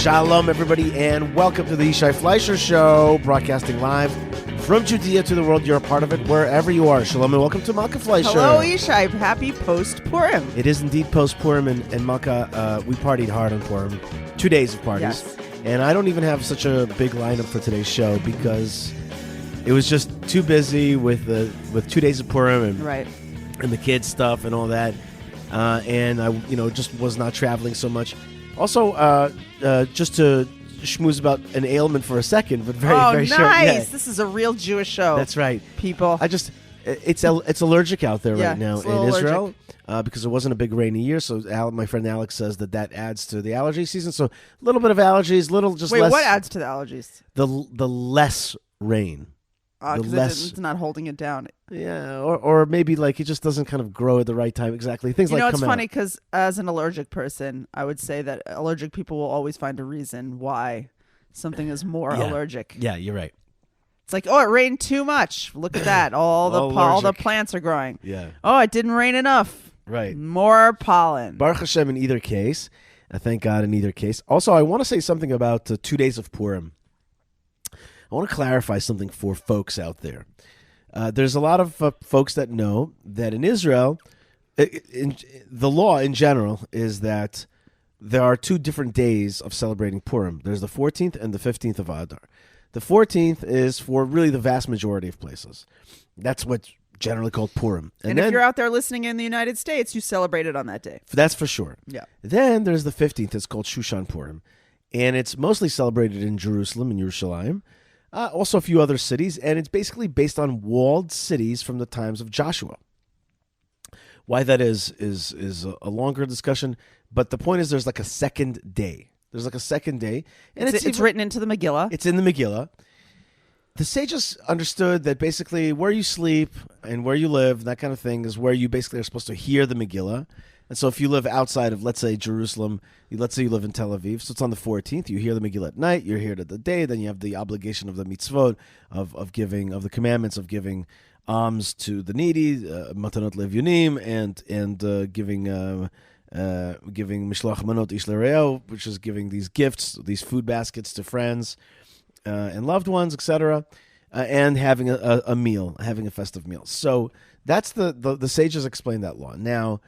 Shalom, everybody, and welcome to the Yishai Fleisher Show, broadcasting live from Judea to the world. You're a part of it wherever you are. Shalom, and welcome to Malka Fleisher. Hello, Yishai. Happy post-Purim. It is indeed post-Purim, and Malka, we partied hard on Purim. 2 days of parties. Yes. And I don't even have such a big lineup for today's show because it was just too busy with 2 days of Purim and the kids stuff and all that. And I, just was not traveling so much. Also, just to schmooze about an ailment for a second, but very short. Nice! Yeah. This is a real Jewish show. That's right, people. It's allergic out there right now it's in Israel because it wasn't a big rainy year. So my friend Alex says that adds to the allergy season. So a little bit of allergies, less. What adds to the allergies? The less rain. Because it's not holding it down. Yeah, or maybe like it just doesn't kind of grow at the right time. Exactly. Things like it's funny because as an allergic person, I would say that allergic people will always find a reason why something is more allergic. Yeah, you're right. It's like, it rained too much. Look at that. All the plants are growing. Yeah. Oh, it didn't rain enough. Right. More pollen. Baruch Hashem in either case. Thank God in either case. Also, I want to say something about 2 days of Purim. I want to clarify something for folks out there. There's a lot of folks that know that in Israel, the law in general is that there are 2 different days of celebrating Purim. There's the 14th and the 15th of Adar. The 14th is for really the vast majority of places. That's what's generally called Purim. And if you're out there listening in the United States, you celebrate it on that day. That's for sure. Yeah. Then there's the 15th. It's called Shushan Purim. And it's mostly celebrated in Jerusalem and Yerushalayim. Also a few other cities, and it's basically based on walled cities from the times of Joshua. Why that is a longer discussion, but the point is there's like a second day. There's like a second day. And it's written into the Megillah. It's in the Megillah. The sages understood that basically where you sleep and where you live, that kind of thing, is where you basically are supposed to hear the Megillah. And so if you live outside of, let's say, Jerusalem, let's say you live in Tel Aviv, so it's on the 14th, you hear the Megillah at night, you're here to the day, then you have the obligation of the mitzvot, of giving, of the commandments of giving alms to the needy, matanot levunim, and giving mishloach manot ish l'reo, which is giving these gifts, these food baskets to friends and loved ones, etc., and having a meal, having a festive meal. So that's the sages explained that law. Now,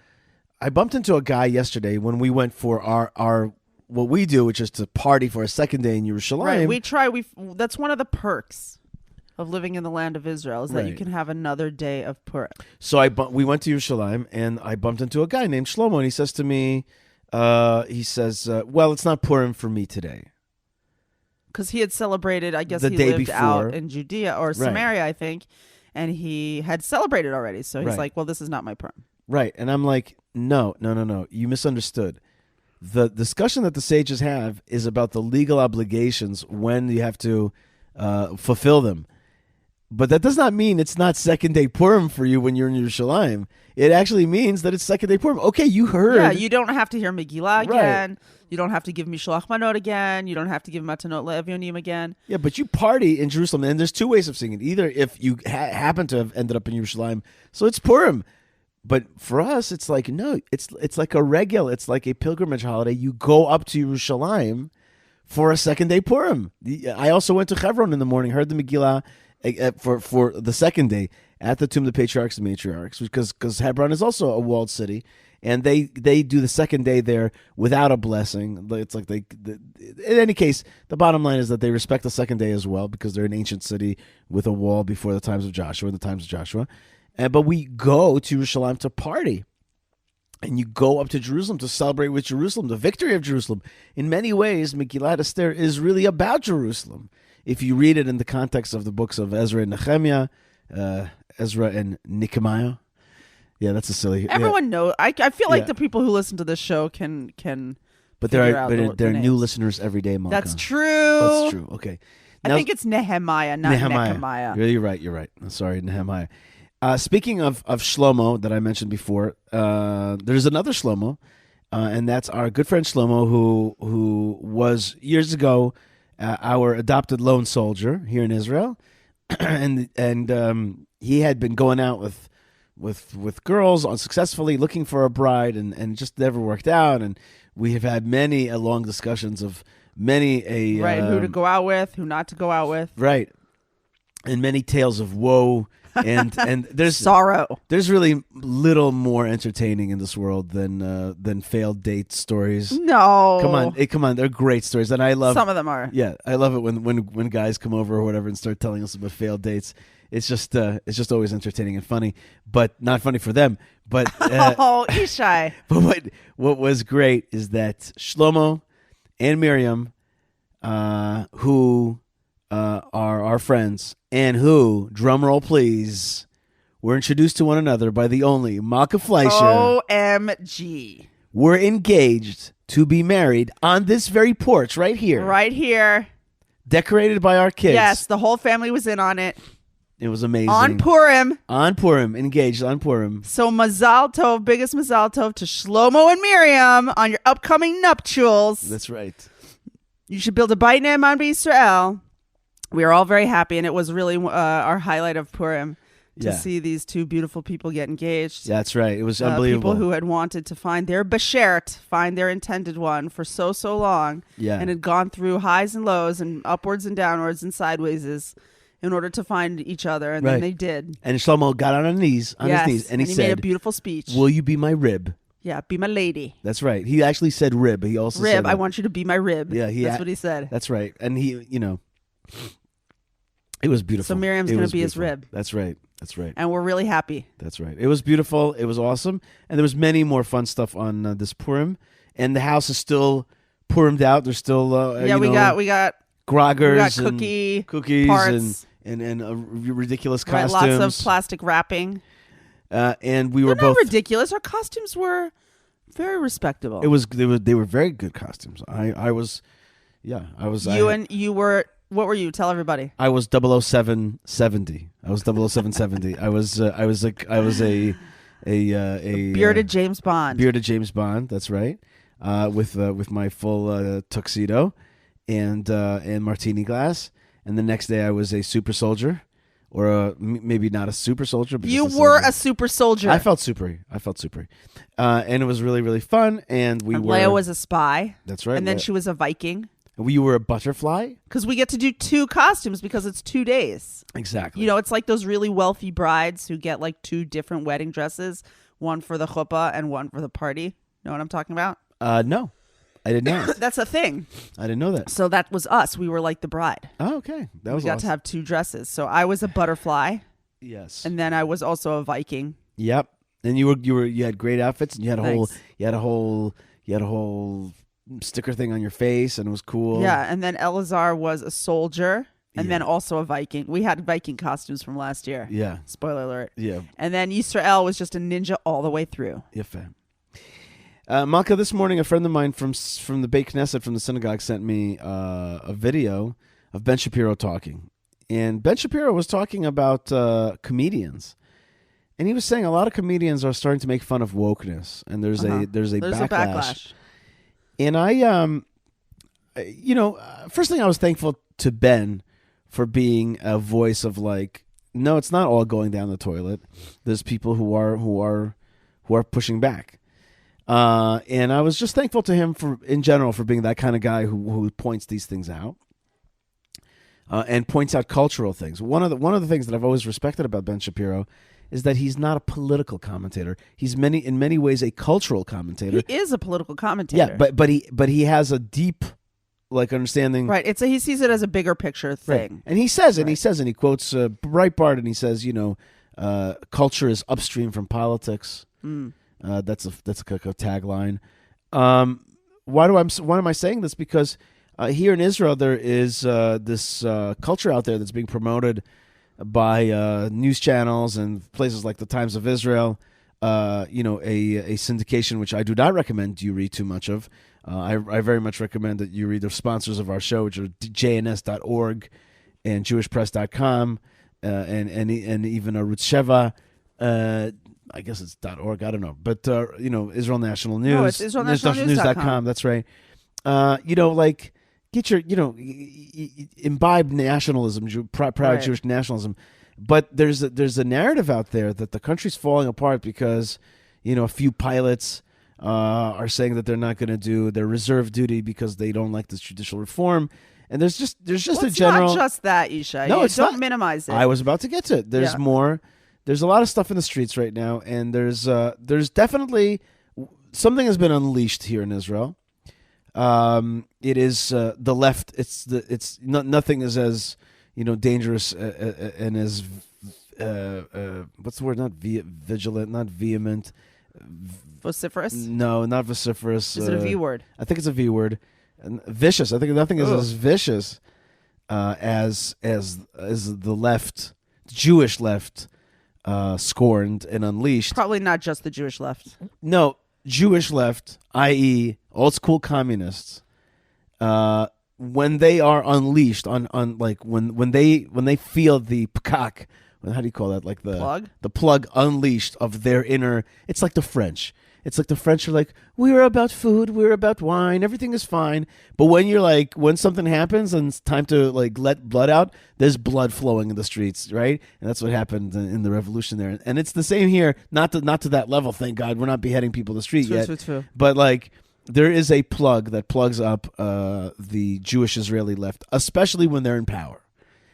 I bumped into a guy yesterday when we went for our what we do, which is to party for a second day in Yerushalayim. Right, that's one of the perks of living in the land of Israel is that you can have another day of Purim. So we went to Yerushalayim, and I bumped into a guy named Shlomo, and he says to me, well, it's not Purim for me today. Because he had celebrated, I guess the he day lived before. out in Judea or Samaria, I think, and he had celebrated already. So he's like, well, this is not my Purim. Right, and I'm like, no, you misunderstood. The discussion that the sages have is about the legal obligations when you have to fulfill them. But that does not mean it's not second day Purim for you when you're in Yerushalayim. It actually means that it's second day Purim. Okay, you heard. Yeah, you don't have to hear Megillah again. Right. You don't have to give Mishloach Manot again. You don't have to give Matanot Le'Evyonim again. Yeah, but you party in Jerusalem, and there's 2 ways of seeing it. Either if you happen to have ended up in Yerushalayim, so it's Purim. But for us, it's like, no, it's like a regular, it's like a pilgrimage holiday. You go up to Yerushalayim for a second day Purim. I also went to Hebron in the morning, heard the Megillah for the second day at the Tomb of the Patriarchs and Matriarchs, because Hebron is also a walled city, and they do the second day there without a blessing. It's like in any case, the bottom line is that they respect the second day as well, because they're an ancient city with a wall before the times of Joshua, but we go to Jerusalem to party. And you go up to Jerusalem to celebrate with Jerusalem, the victory of Jerusalem. In many ways, Megillat Esther is really about Jerusalem. If you read it in the context of the books of Ezra and Nehemiah, Ezra and Nehemiah. Yeah, that's a silly... Everyone knows. I feel like the people who listen to this show can But there are new listeners every day, Malka. That's true. That's true. Okay. Now, I think it's Nehemiah, not Nehemiah. You're right. I'm sorry, Nehemiah. Speaking of Shlomo that I mentioned before, there's another Shlomo, and that's our good friend Shlomo, who was years ago our adopted lone soldier here in Israel, and he had been going out with girls unsuccessfully, looking for a bride, and it just never worked out. And we have had many long discussions of many a Right, who to go out with, who not to go out with. Right, and many tales of woe. And there's sorrow. There's really little more entertaining in this world than failed date stories. No, come on, they're great stories, and I love some of them are. Yeah, I love it when guys come over or whatever and start telling us about failed dates. It's just always entertaining and funny, but not funny for them. But Yishai. But what was great is that Shlomo and Miriam, who are our friends, and who, drumroll please, were introduced to one another by the only Malka Fleisher. OMG. Were engaged to be married on this very porch right here. Right here. Decorated by our kids. Yes, the whole family was in on it. It was amazing. On Purim. Engaged on Purim. So Mazal Tov, biggest Mazal Tov to Shlomo and Miriam on your upcoming nuptials. That's right. You should build a Beit Ne'eman B'Yisrael. We are all very happy, and it was really our highlight of Purim to see these two beautiful people get engaged. That's right. It was unbelievable. People who had wanted to find their beshert, find their intended one for so long, and had gone through highs and lows and upwards and downwards and sideways in order to find each other, and then they did. And Shlomo got on his knees, and he said, made a beautiful speech. "Will you be my rib?" Yeah, be my lady. That's right. He actually said rib. He also said I want you to be my rib. Yeah, that's what he said. That's right. And he, it was beautiful. So Miriam's going to be his rib. That's right. That's right. And we're really happy. That's right. It was beautiful. It was awesome. And there was many more fun stuff on this Purim. And the house is still Purimed out. There's still we got groggers, and cookies, parts. and ridiculous right, costumes. Lots of plastic wrapping. And we were They're both not ridiculous. Our costumes were very respectable. They were very good costumes. I was. You were. What were you? Tell everybody. I was 00770. I was 00770. I was a bearded James Bond. Bearded James Bond. That's right. With my full tuxedo and martini glass. And the next day I was a super soldier, or maybe not a super soldier. But you were a super soldier. I felt super. And it was really, really fun. And Leia was a spy. That's right. And then she was a Viking. You were a butterfly? Because we get to do 2 costumes because it's 2 days. Exactly. It's like those really wealthy brides who get like 2 different wedding dresses, one for the chuppah and one for the party. Know what I'm talking about? No, I did not. That's a thing. I didn't know that. So that was us. We were like the bride. Oh, okay. That was We got to have 2 dresses. So I was a butterfly. Yes. And then I was also a Viking. Yep. And you had great outfits, and you had a whole sticker thing on your face, and it was cool. Yeah, and then Elazar was a soldier, and then also a Viking. We had Viking costumes from last year. Yeah. Spoiler alert. Yeah. And then Yisrael was just a ninja all the way through. Yeah, fam. Malka, this morning, a friend of mine from the Beit Knesset, from the synagogue, sent me a video of Ben Shapiro talking. And Ben Shapiro was talking about comedians. And he was saying a lot of comedians are starting to make fun of wokeness. And there's a backlash. And first thing, I was thankful to Ben for being a voice of like, no, it's not all going down the toilet. There's people who are pushing back. And I was just thankful to him in general for being that kind of guy who points these things out. And points out cultural things. One of the things that I've always respected about Ben Shapiro is that he's not a political commentator. He's in many ways a cultural commentator. He is a political commentator. Yeah, but he has a deep understanding. Right. He sees it as a bigger picture thing. Right. And he says, and he quotes Breitbart, and he says, culture is upstream from politics. That's a tagline. Why am I saying this? Because here in Israel there is this culture out there that's being promoted by news channels and places like the Times of Israel, a syndication which I do not recommend you read too much of. I very much recommend that you read the sponsors of our show, which are jns.org and jewishpress.com and even Arutz Sheva. I guess it's .org. I don't know, but Israel National News. No, it's israelnationalnews.com. That's right. Get your, imbibe nationalism, proud Jewish nationalism. But there's a narrative out there that the country's falling apart because, a few pilots are saying that they're not going to do their reserve duty because they don't like this judicial reform. And there's just a general. It's not just that, Yishai. No, it's don't not. minimize it. I was about to get to it. There's more. There's a lot of stuff in the streets right now, and there's definitely something has been unleashed here in Israel. It is the left. Nothing is as dangerous and as what's the word? Not vigilant, not vehement. Vociferous? No, not vociferous. Is it a V word? I think it's a V word. And vicious. I think nothing is as vicious as the left, Jewish left, scorned and unleashed. Probably not just the Jewish left. No, Jewish left, i.e., old school communists. When they are unleashed on like when they feel the pkak, how do you call that? Like the plug unleashed of their inner. It's like the French. It's like the French are like, we're about food, we're about wine, everything is fine. But when something happens and it's time to like let blood out, there's blood flowing in the streets, right? And that's what happened in the revolution there. And it's the same here, not to that level, thank God. We're not beheading people in the street yet. True. But like there is a plug that plugs up the Jewish Israeli left, especially when they're in power.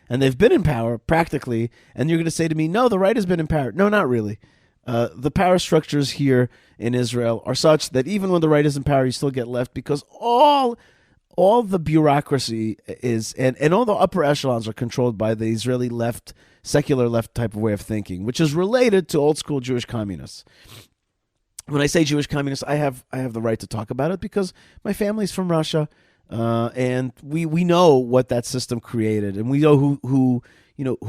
And they've been in power practically, and you're going to say to me, no, the right has been in power. No, not really. The power structures here in Israel are such that even when the right is in power, you still get left because all the bureaucracy is and all the upper echelons are controlled by the Israeli left, secular left type of way of thinking, which is related to old school Jewish communists. When I say Jewish communists, I have the right to talk about it because my family's from Russia, and we know what that system created, and we know who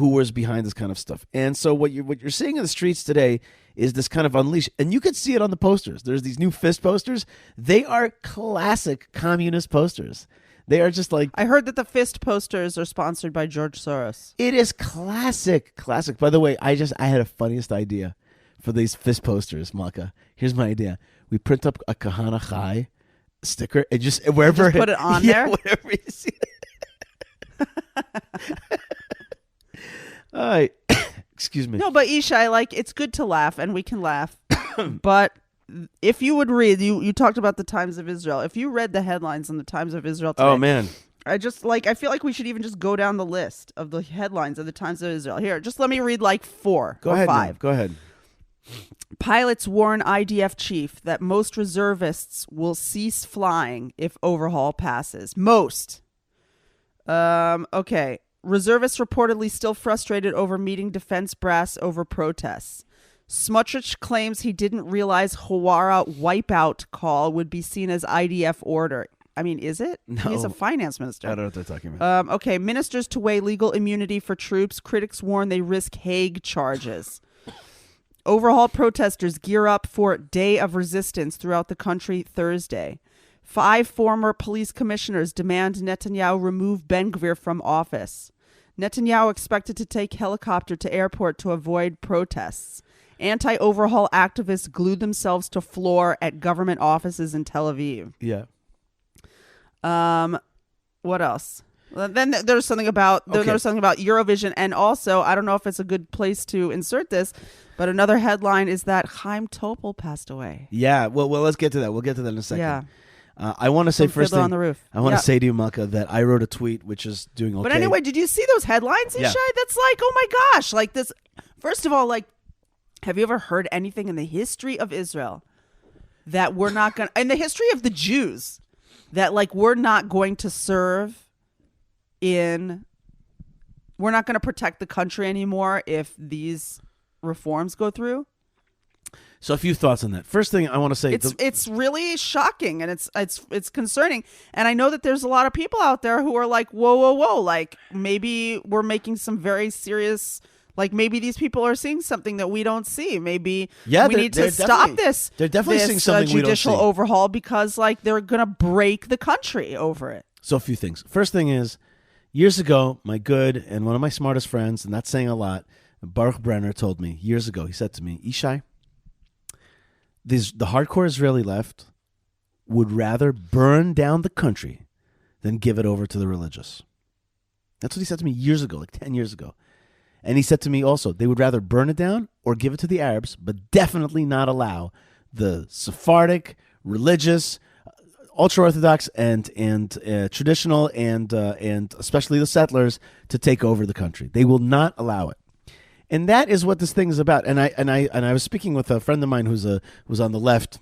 was behind this kind of stuff. And so what you're seeing in the streets today is this kind of unleash, and you can see it on the posters. There's these new fist posters. They are classic communist posters. They are just like... I heard that the fist posters are sponsored by George Soros. It is classic. By the way, I had a funniest idea for these fist posters, Malka. Here's my idea. We print up a Kahana Chai sticker and just wherever... Just put it on there? Wherever you see it. All right. Excuse me. No, but Yishai, like, it's good to laugh, and we can laugh. But if you would read, you talked about the Times of Israel. If you read the headlines in the Times of Israel today, oh man, I feel like we should even just go down the list of the headlines of the Times of Israel. Here, just let me read like 4 go or ahead, 5. Man. Go ahead. Pilots warn IDF chief that most reservists will cease flying if overhaul passes. Most. Okay. Reservists reportedly still frustrated over meeting defense brass over protests. Smotrich claims he didn't realize Hawara wipeout call would be seen as IDF order. I mean, is it? No. He's a finance minister. I don't know what they're talking about. Okay, ministers to weigh legal immunity for troops. Critics warn they risk Hague charges. Overhaul protesters gear up for day of resistance throughout the country Thursday. 5 former police commissioners demand Netanyahu remove Ben-Gvir from office. Netanyahu expected to take helicopter to airport to avoid protests. Anti-overhaul activists glued themselves to floor at government offices in Tel Aviv. Yeah. What else? Well, then there's something about Eurovision, and also I don't know if it's a good place to insert this, but another headline is that Chaim Topol passed away. Yeah. Well, let's get to that. We'll get to that in a second. Yeah. I want to say first thing, on the roof. I want to say to you, Malka, that I wrote a tweet which is doing okay. But anyway, did you see those headlines, Yishai? Yeah. That's like, oh my gosh, like this. First of all, like, have you ever heard anything in the history of Israel that we're not going to, in the history of the Jews, that like we're not going to serve in, we're not going to protect the country anymore if these reforms go through? So a few thoughts on that. First thing I want to say, it's really shocking, and it's concerning. And I know that there's a lot of people out there who are like, whoa, like maybe we're making some very serious, like maybe these people are seeing something that we don't see. Maybe we need to stop this. They're definitely seeing something we don't see. Judicial overhaul because like they're gonna break the country over it. So a few things. First thing is, years ago, my good and one of my smartest friends, and that's saying a lot, Baruch Brenner told me years ago. He said to me, Yishai, the hardcore Israeli left would rather burn down the country than give it over to the religious. That's what he said to me years ago, like 10 years ago. And he said to me also, they would rather burn it down or give it to the Arabs, but definitely not allow the Sephardic, religious, ultra-Orthodox, and traditional, and especially the settlers to take over the country. They will not allow it. And that is what this thing is about. And I was speaking with a friend of mine who's on the left,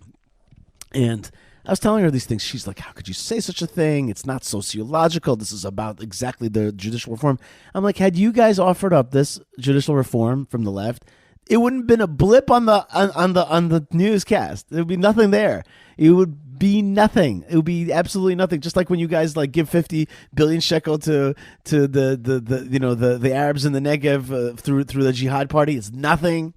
and I was telling her these things. She's like, how could you say such a thing? It's not sociological. This is about exactly the judicial reform. I'm like, had you guys offered up this judicial reform from the left, it wouldn't have been a blip on the newscast. There would be nothing there. It would be nothing. It would be absolutely nothing. Just like when you guys like give 50 billion shekel to the Arabs in the Negev through the jihad party. It's nothing.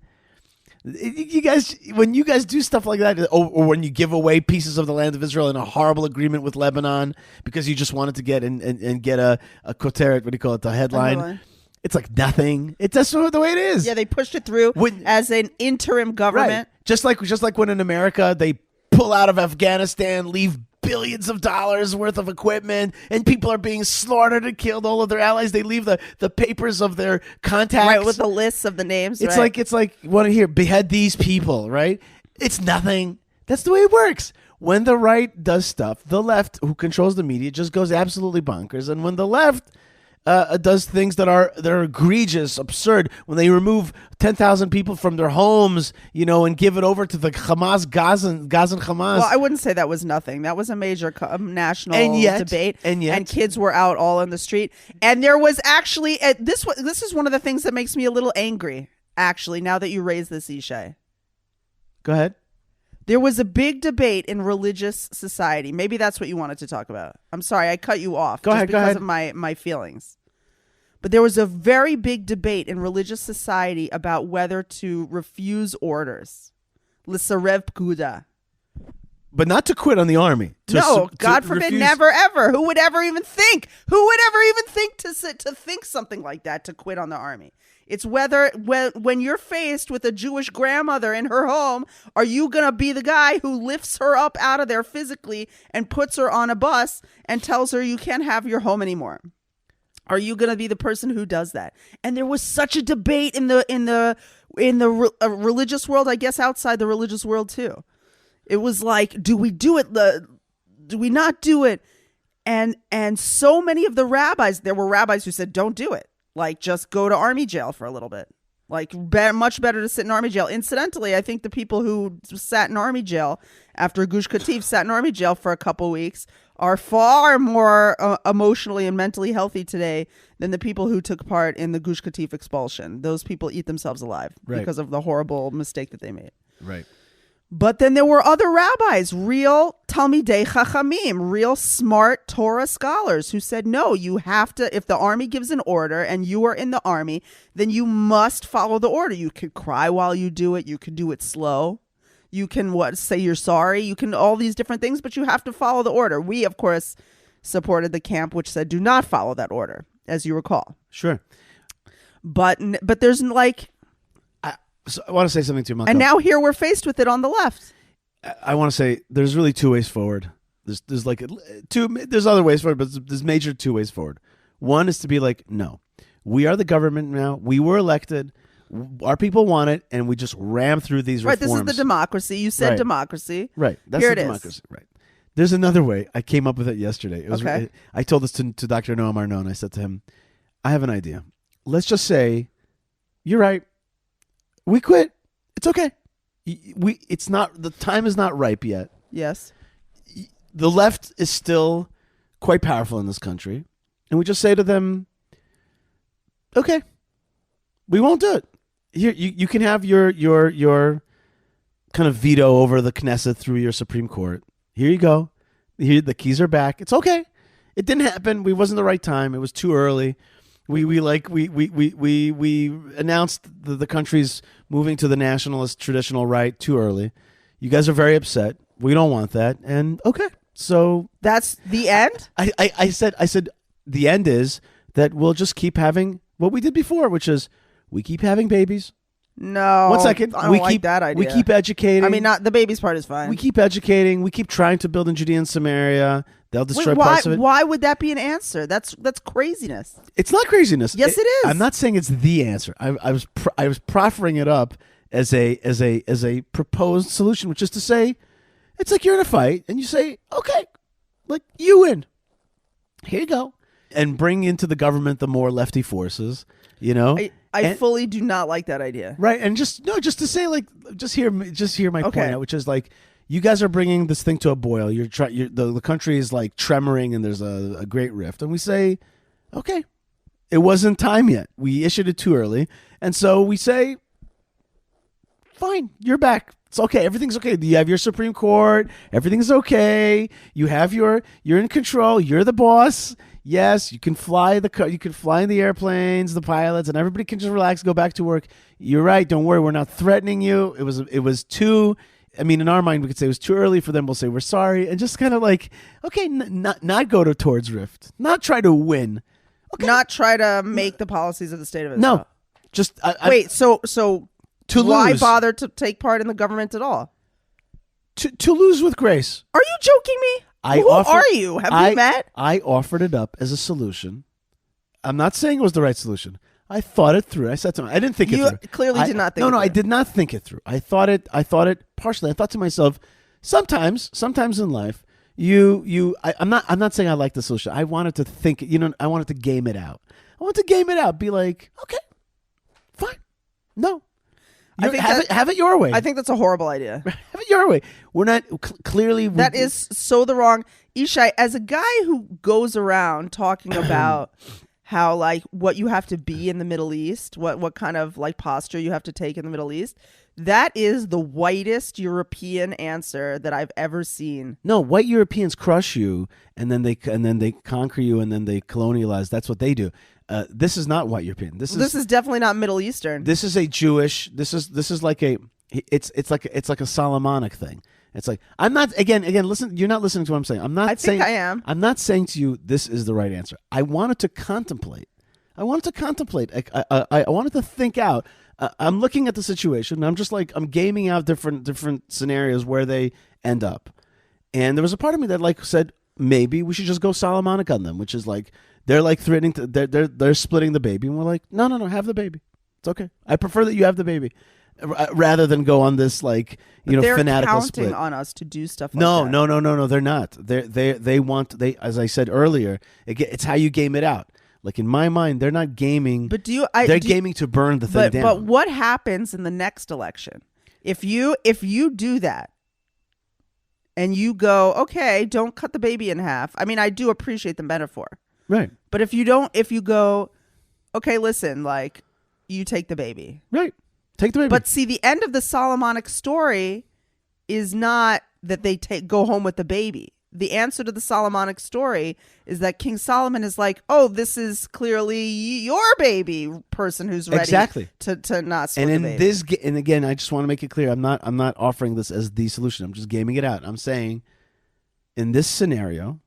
You guys, when you guys do stuff like that, or when you give away pieces of the land of Israel in a horrible agreement with Lebanon because you just wanted to get and get a koteret, what do you call it, the headline. It's like nothing. It's just the way it is. Yeah, they pushed it through as an interim government. Right. Just like when in America they pull out of Afghanistan, leave billions of dollars worth of equipment, and people are being slaughtered and killed, all of their allies. They leave the papers of their contacts. Right, with the lists of the names. It's like want to hear behead these people, right? It's nothing. That's the way it works. When the right does stuff, the left, who controls the media, just goes absolutely bonkers. And when the left does things that are egregious, absurd, when they remove 10,000 people from their homes, and give it over to the Hamas, Gazan Hamas. Well, I wouldn't say that was nothing. That was a major national debate, and kids were out all in the street. And there was actually this is one of the things that makes me a little angry. Actually, now that you raise this, Yishai, go ahead. There was a big debate in religious society. Maybe that's what you wanted to talk about. I'm sorry, I cut you off. Go ahead. Because of my feelings. But there was a very big debate in religious society about whether to refuse orders. L'sarev pkuda. But not to quit on the army. God forbid, refuse. Never, ever. Who would ever even think? To think something like that, to quit on the army? It's whether when you're faced with a Jewish grandmother in her home, are you going to be the guy who lifts her up out of there physically and puts her on a bus and tells her you can't have your home anymore? Are you going to be the person who does that? And there was such a debate in the religious world, I guess outside the religious world too. It was like, do we do it? Do we not do it? And so many of the rabbis, there were rabbis who said, don't do it. Like, just go to army jail for a little bit. Like, much better to sit in army jail. Incidentally, I think the people who sat in army jail after Gush Katif sat in army jail for a couple weeks are far more emotionally and mentally healthy today than the people who took part in the Gush Katif expulsion. Those people eat themselves alive because of the horrible mistake that they made. Right. But then there were other rabbis, real Talmidei Chachamim, real smart Torah scholars who said, no, you have to, if the army gives an order and you are in the army, then you must follow the order. You could cry while you do it. You could do it slow. You can say you're sorry. You can all these different things, but you have to follow the order. We, of course, supported the camp which said do not follow that order, as you recall. Sure. But there's like... So I want to say something to you, Malcolm. And now here we're faced with it on the left. I want to say there's really two ways forward. There's like there's other ways forward, but there's major two ways forward. One is to be like, no, we are the government now. We were elected. Our people want it, and we just ram through these reforms. Right, this is the democracy. You said democracy. Right, that's here the democracy. Right. There's another way. I came up with it yesterday. It was, okay. I told this to Dr. Noam Arnon. I said to him, I have an idea. Let's just say, you're right. We quit. It's okay. It's not, the time is not ripe yet. Yes. The left is still quite powerful in this country. And we just say to them, okay, we won't do it. Here, you can have your kind of veto over the Knesset through your Supreme Court. Here you go. Here, the keys are back. It's okay. It didn't happen. It wasn't the right time. It was too early. We announced the country's moving to the nationalist traditional right too early. You guys are very upset. We don't want that. And okay, so that's the end. I said the end is that we'll just keep having what we did before, which is we keep having babies. No, 1 second. I don't like that idea. We keep educating. I mean, not the babies part is fine. We keep educating. We keep trying to build in Judea and Samaria. They'll destroy parts of it. Why would that be an answer? That's craziness. It's not craziness. Yes, it is. I'm not saying it's the answer. I was proffering it up as a proposed solution, which is to say, it's like you're in a fight and you say, okay, like you win. Here you go. And bring into the government the more lefty forces, I fully do not like that idea. Right. And just to say, like, just hear my point out, which is like, you guys are bringing this thing to a boil. The country is like tremoring and there's a great rift. And we say, okay, it wasn't time yet. We issued it too early. And so we say, fine, you're back. It's okay. Everything's okay. You have your Supreme Court. Everything's okay. You're in control. You're the boss. Yes, you can fly you can fly in the airplanes, the pilots, and everybody can just relax, go back to work. You're right. Don't worry. We're not threatening you. It was too. I mean, in our mind, we could say it was too early for them. We'll say we're sorry, and just kind of like, okay, not go towards rift, not try to win, okay, not try to make the policies of the state of Israel. No, just wait. So to why lose, bother to take part in the government at all? To lose with grace. Are you joking me? Who are you? Have we met? I offered it up as a solution. I'm not saying it was the right solution. I thought it through. I said to him, I didn't think it through. You clearly did not think it through. No, I did not think it through. I thought it partially. I thought to myself, sometimes in life, I'm not saying I like the solution. I wanted to think, I wanted to game it out. Be like, okay, fine. No. Have it your way. I think that's a horrible idea. Have it your way. We're not clearly. That is so the wrong. Yishai, as a guy who goes around talking about how like what you have to be in the Middle East, what kind of like posture you have to take in the Middle East, that is the whitest European answer that I've ever seen. No, white Europeans crush you and then they conquer you and then they colonialize. That's what they do. This is not white European. This is definitely not Middle Eastern. This is a Jewish. This is like a. It's like a Solomonic thing. It's like I'm not again. Listen, you're not listening to what I'm saying. I think I am. I'm not saying to you this is the right answer. I wanted to contemplate. I wanted to think out. I'm looking at the situation. And I'm just like I'm gaming out different scenarios where they end up. And there was a part of me that like said maybe we should just go Solomonic on them, which is like. They're like threatening to. They're splitting the baby, and we're like, no, have the baby. It's okay. I prefer that you have the baby, rather than go on this like fanatical split. They're counting on us to do stuff. No. They're not. They want. As I said earlier, it's how you game it out. Like in my mind, they're not gaming. But they're gaming to burn the thing down. But what happens in the next election if you do that? And you go, okay, don't cut the baby in half. I mean, I do appreciate the metaphor. Right. But if you go, okay, listen, like, you take the baby. Right. Take the baby. But see, the end of the Solomonic story is not that they go home with the baby. The answer to the Solomonic story is that King Solomon is like, oh, this is clearly your baby, person who's ready to not split the baby. And again, I just want to make it clear, I'm not offering this as the solution. I'm just gaming it out. I'm saying, in this scenario,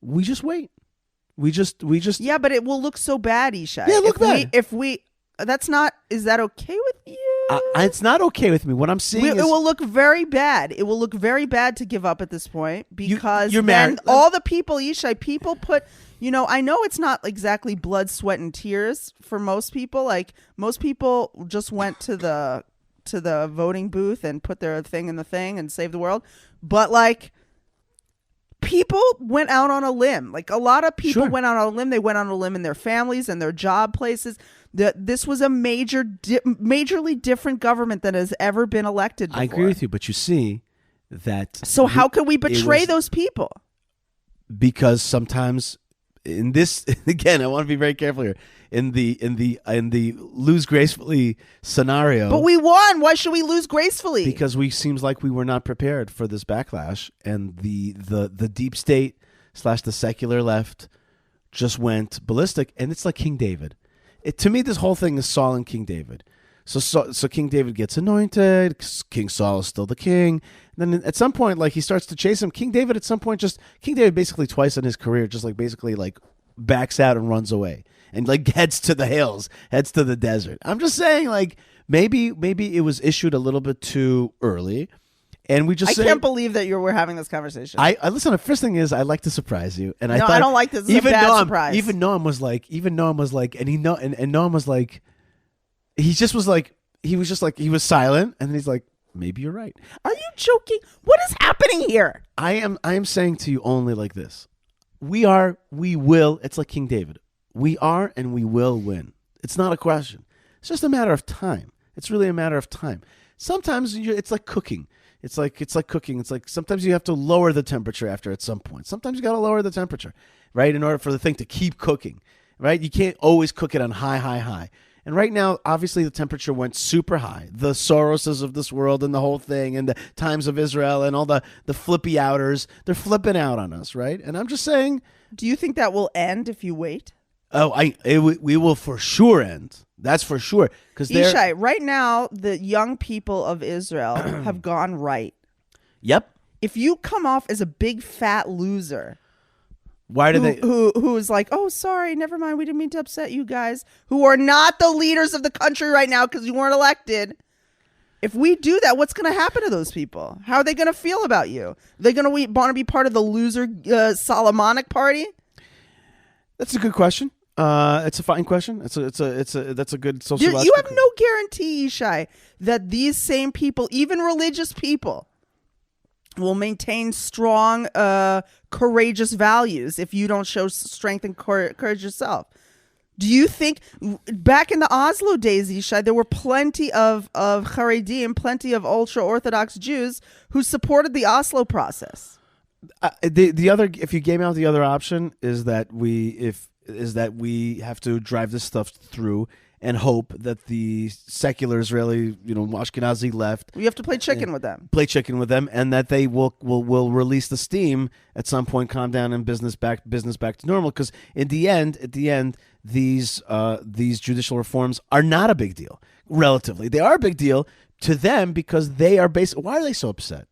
we just wait. We just. Yeah, but it will look so bad, Yishai. Yeah, look bad. Is that okay with you? It's not okay with me. What I'm seeing is it will look very bad. It will look very bad to give up at this point because you're married. All the people, Yishai, people put. I know it's not exactly blood, sweat, and tears for most people. Like most people just went to the voting booth and put their thing in the thing and save the world. But like. People went out on a limb. Like a lot of people went out on a limb. They went on a limb in their families and their job places. This was a majorly different government that has ever been elected before. I agree with you, but you see that. So how could we betray those people? Because sometimes in this, again, I want to be very careful here. In the lose gracefully scenario, but we won. Why should we lose gracefully? Because seems like we were not prepared for this backlash, and the deep state / the secular left just went ballistic, and it's like King David. To me, this whole thing is Saul and King David. So King David gets anointed. King Saul is still the king. And then at some point, like he starts to chase him. King David basically twice in his career, just like basically like backs out and runs away. And like heads to the hills, heads to the desert. I'm just saying, like maybe it was issued a little bit too early, and we just. I can't believe that we're having this conversation. I listen. The first thing is I like to surprise you, and I thought I don't like this. It's a bad surprise. Even Noam was like, and Noam was like, he just was like, he was just like, he was silent, and then he's like, maybe you're right. Are you joking? What is happening here? I am saying to you only like this. We will, it's like King David. We are and we will win. It's not a question. It's just a matter of time. It's really a matter of time. Sometimes it's like cooking. It's like cooking. It's like sometimes you have to lower the temperature after at some point. Sometimes you got to lower the temperature, right, in order for the thing to keep cooking, right? You can't always cook it on high. And right now, obviously, the temperature went super high. The Soroses of this world and the whole thing and the Times of Israel and all the flippy outers, they're flipping out on us, right? And I'm just saying. Do you think that will end if you wait? Oh, we will for sure end. That's for sure. Yishai, right now, the young people of Israel have gone right. Yep. If you come off as a big fat loser, why do they? Who's like, oh, sorry, never mind, we didn't mean to upset you guys, who are not the leaders of the country right now because you weren't elected. If we do that, what's going to happen to those people? How are they going to feel about you? Are they going to want to be part of the loser Solomonic party? That's a good question. It's a fine question. That's a good sociological. You have no guarantee, Yishai, that these same people, even religious people, will maintain strong, courageous values if you don't show strength and courage yourself. Do you think back in the Oslo days, Yishai, there were plenty of Haredim, plenty of ultra-Orthodox Jews who supported the Oslo process? The other, if you game out the other option, is that we have to drive this stuff through and hope that the secular Israeli, Ashkenazi left. We have to play chicken with them. And that they will release the steam at some point, calm down, and business back to normal. Because in the end, these judicial reforms are not a big deal. Relatively, they are a big deal to them because they are based. Why are they so upset?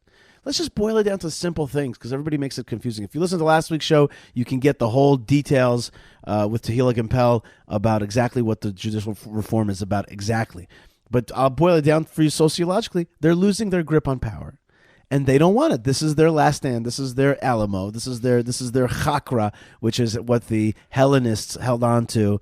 Let's just boil it down to simple things because everybody makes it confusing. If you listen to last week's show, you can get the whole details with Tehila Gempel about exactly what the judicial reform is about exactly. But I'll boil it down for you sociologically. They're losing their grip on power, and they don't want it. This is their last stand. This is their Alamo. This is their chakra, which is what the Hellenists held on to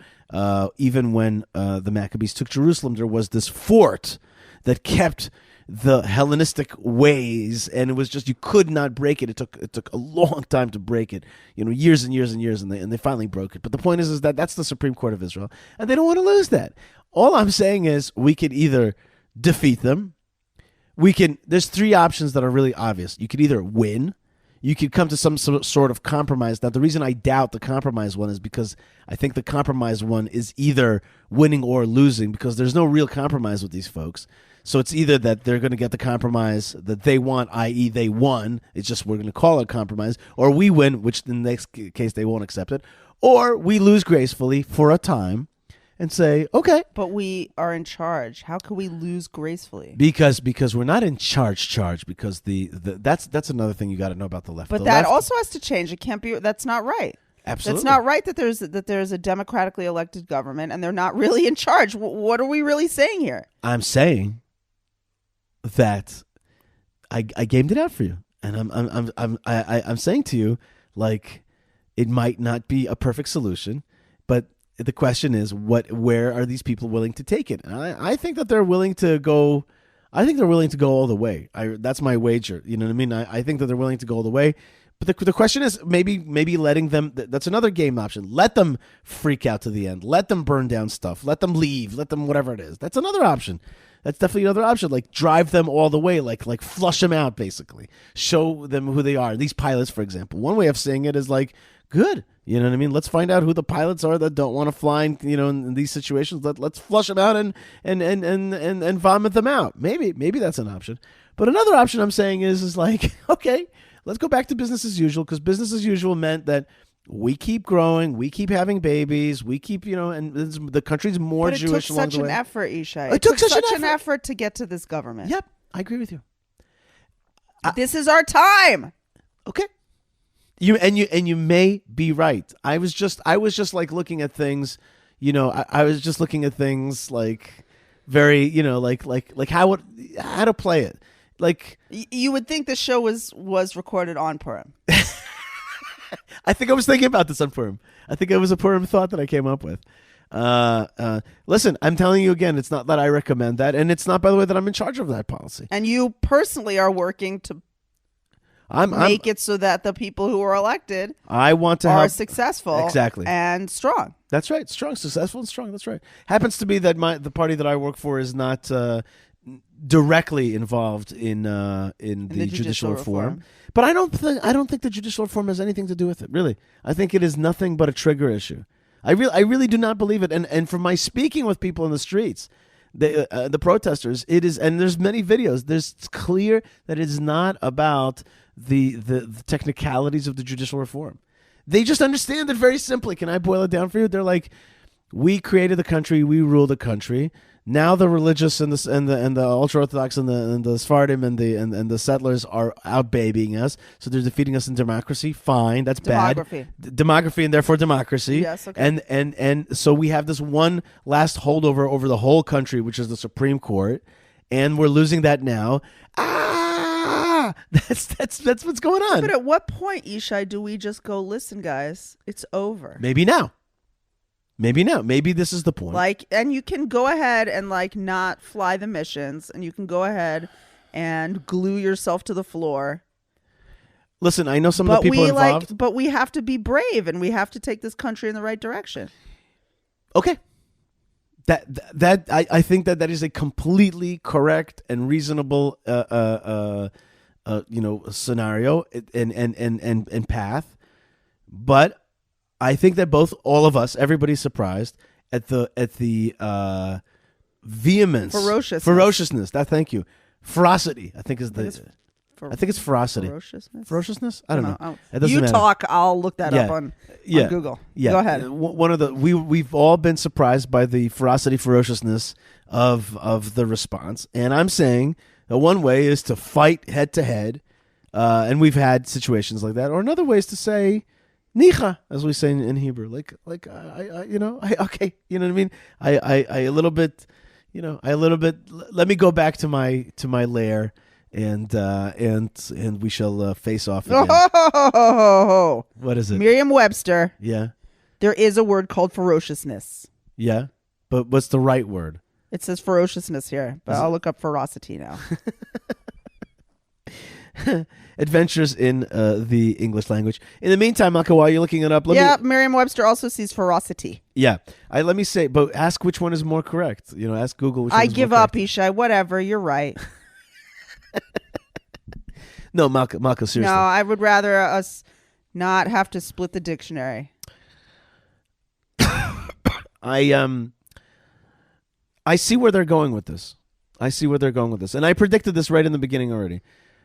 even when the Maccabees took Jerusalem. There was this fort that kept the Hellenistic ways, and it was just, you could not break it. It took a long time to break it, years and years and years, and they finally broke it. But the point is that that's the Supreme Court of Israel, and they don't want to lose that. All I'm saying is we could either defeat them. There's three options that are really obvious. You could either win. You could come to some sort of compromise. Now, the reason I doubt the compromise one is because I think the compromise one is either winning or losing, because there's no real compromise with these folks. So it's either that they're going to get the compromise that they want, i.e. they won, it's just we're going to call it a compromise, or we win, which in the next case they won't accept it, or we lose gracefully for a time and say, okay. But we are in charge. How can we lose gracefully? Because we're not in charge, because that's another thing you got to know about the left. But that also has to change. It can't be, that's not right. Absolutely. It's not right that there's a democratically elected government and they're not really in charge. What are we really saying here? I'm saying that I gamed it out for you, and I'm saying to you, like, it might not be a perfect solution, but the question is, where are these people willing to take it? And I think that they're willing to go. I think they're willing to go all the way. That's my wager. You know what I mean? I think that they're willing to go all the way. But the question is maybe letting them. That's another game option. Let them freak out to the end. Let them burn down stuff. Let them leave. Let them whatever it is. That's another option. That's definitely another option. Like, drive them all the way. Like flush them out, basically. Show them who they are. These pilots, for example. One way of saying it is like, good. You know what I mean? Let's find out who the pilots are that don't want to fly in these situations. Let's flush them out and vomit them out. Maybe that's an option. But another option I'm saying is like, okay, let's go back to business as usual, because business as usual meant that we keep growing, we keep having babies, we keep, and the country's more Jewish along the way. It took such an effort, Yishai. It took such an effort to get to this government. Yep, I agree with you. This is our time. Okay. You may be right. I was just like looking at things, I was just looking at things like very, like how to play it. Like, you would think the show was recorded on Purim. I think I was thinking about this on Purim. I think it was a Purim thought that I came up with. Listen, I'm telling you again, it's not that I recommend that, and it's not, by the way, that I'm in charge of that policy. And you personally are working to make it so that the people who are elected are successful and strong. That's right. Strong, successful, and strong. That's right. Happens to be that the party that I work for is not directly involved in the judicial reform. But I don't think the judicial reform has anything to do with it. Really, I think it is nothing but a trigger issue. I really do not believe it. And from my speaking with people in the streets, the protesters, it is, and there's many videos. It's clear that it is not about the technicalities of the judicial reform. They just understand it very simply. Can I boil it down for you? They're like, we created the country, we rule the country. Now the religious and the ultra orthodox and the Sephardim and the settlers are out babying us, so they're defeating us in democracy. Fine, that's bad. Demography and therefore democracy. Yes, okay. And so we have this one last holdover over the whole country, which is the Supreme Court, and we're losing that now. That's what's going on. But at what point, Yishai, do we just go, listen, guys, it's over? Maybe now. Maybe this is the point. And you can go ahead and not fly the missions, and you can go ahead and glue yourself to the floor. Listen, I know some of the people involved. But we have to be brave, and we have to take this country in the right direction. Okay. I think that is a completely correct and reasonable scenario and path. But I think that all of us, everybody's surprised at the vehemence, ferociousness. Thank you, ferocity. I think it's ferocity. Ferociousness. I don't know. It doesn't matter. Talk. I'll look that up on Google. Yeah. Go ahead. We've all been surprised by the ferociousness of the response, and I'm saying that one way is to fight head to head, and we've had situations like that. Or another way is to say nicha, as we say in Hebrew, okay, you know what I mean? I a little bit, let me go back to my lair, and we shall face off again. Oh, what is it? Merriam-Webster. Yeah. There is a word called ferociousness. Yeah, but what's the right word? It says ferociousness here, but I'll look up ferocity now. Adventures in the English language. In the meantime, Malka, while you're looking it up, Merriam-Webster also sees ferocity. Yeah. Let me say, but ask which one is more correct. Ask Google which one is more correct. I give up, Yishai. Whatever. You're right. No, Malka, seriously. No, I would rather us not have to split the dictionary. I see where they're going with this. And I predicted this right in the beginning already.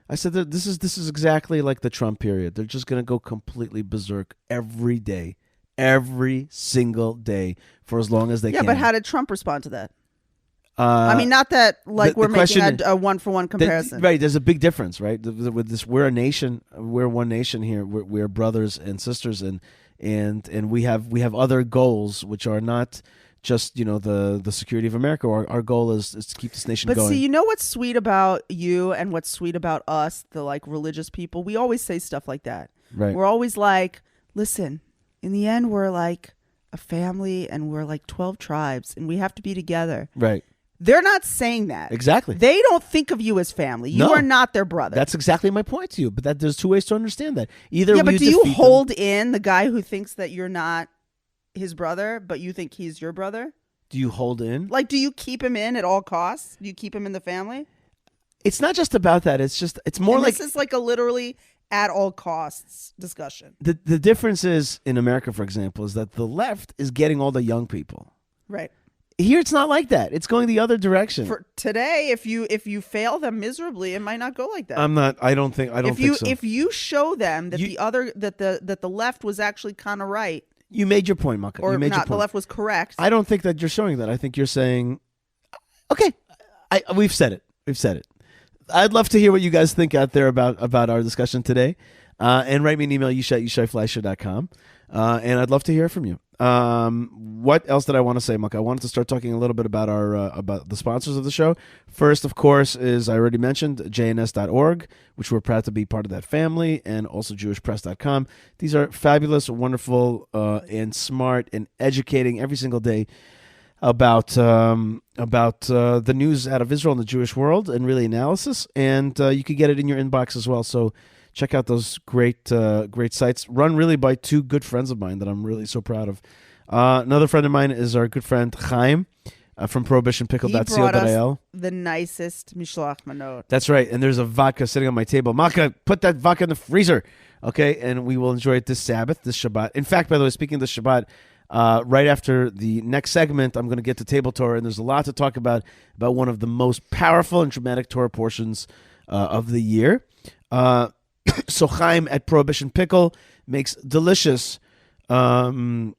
I said that this is exactly like the Trump period. They're just going to go completely berserk every day, every single day, for as long as they can. Yeah, but how did Trump respond to that? Not that we're making a one-for-one comparison. Right, there's a big difference, right? With this, we're a nation. We're one nation here. We're brothers and sisters, and we have other goals, which are not just the security of America. Our goal is to keep this nation going. But see, what's sweet about you and what's sweet about us, the religious people? We always say stuff like that. Right. We're always like, listen, in the end, we're like a family, and we're like 12 tribes, and we have to be together. Right. They're not saying that. Exactly. They don't think of you as family. You are not their brother. That's exactly my point to you. But there's two ways to understand that. But do you hold in the guy who thinks that you're not his brother, but you think he's your brother? Do you hold in? Do you keep him in at all costs? Do you keep him in the family? It's not just about that. It's more like... This is like a literally at all costs discussion. The difference is, in America, for example, is that the left is getting all the young people. Right. Here, it's not like that. It's going the other direction. For today, if you fail them miserably, it might not go like that. I don't think so. If you show them that the left was actually kind of right. You made your point, Malka. Or you made not, your point. The left was correct. I don't think that you're showing that. I think you're saying, okay, we've said it. I'd love to hear what you guys think out there about our discussion today. And write me an email, Yishai@YishaiFleisher.com. And I'd love to hear from you. What else did I want to say, Muck? I wanted to start talking a little bit about our about the sponsors of the show. First, of course, is I already mentioned jns.org, which we're proud to be part of that family, and also jewishpress.com. These are fabulous, wonderful, and smart and educating every single day about the news out of Israel and the Jewish world, and really analysis. And you can get it in your inbox as well. So check out those great sites, run really by two good friends of mine that I'm really so proud of. Another friend of mine is our good friend Chaim from prohibitionpickle.co.il. He brought us the nicest mishloach manot. That's right. And there's a vodka sitting on my table. Maka, put that vodka in the freezer. Okay, and we will enjoy it this Sabbath, this Shabbat. In fact, by the way, speaking of the Shabbat, right after the next segment, I'm going to get to Table Torah, and there's a lot to talk about one of the most powerful and dramatic Torah portions of the year. So Chaim at Prohibition Pickle makes delicious holy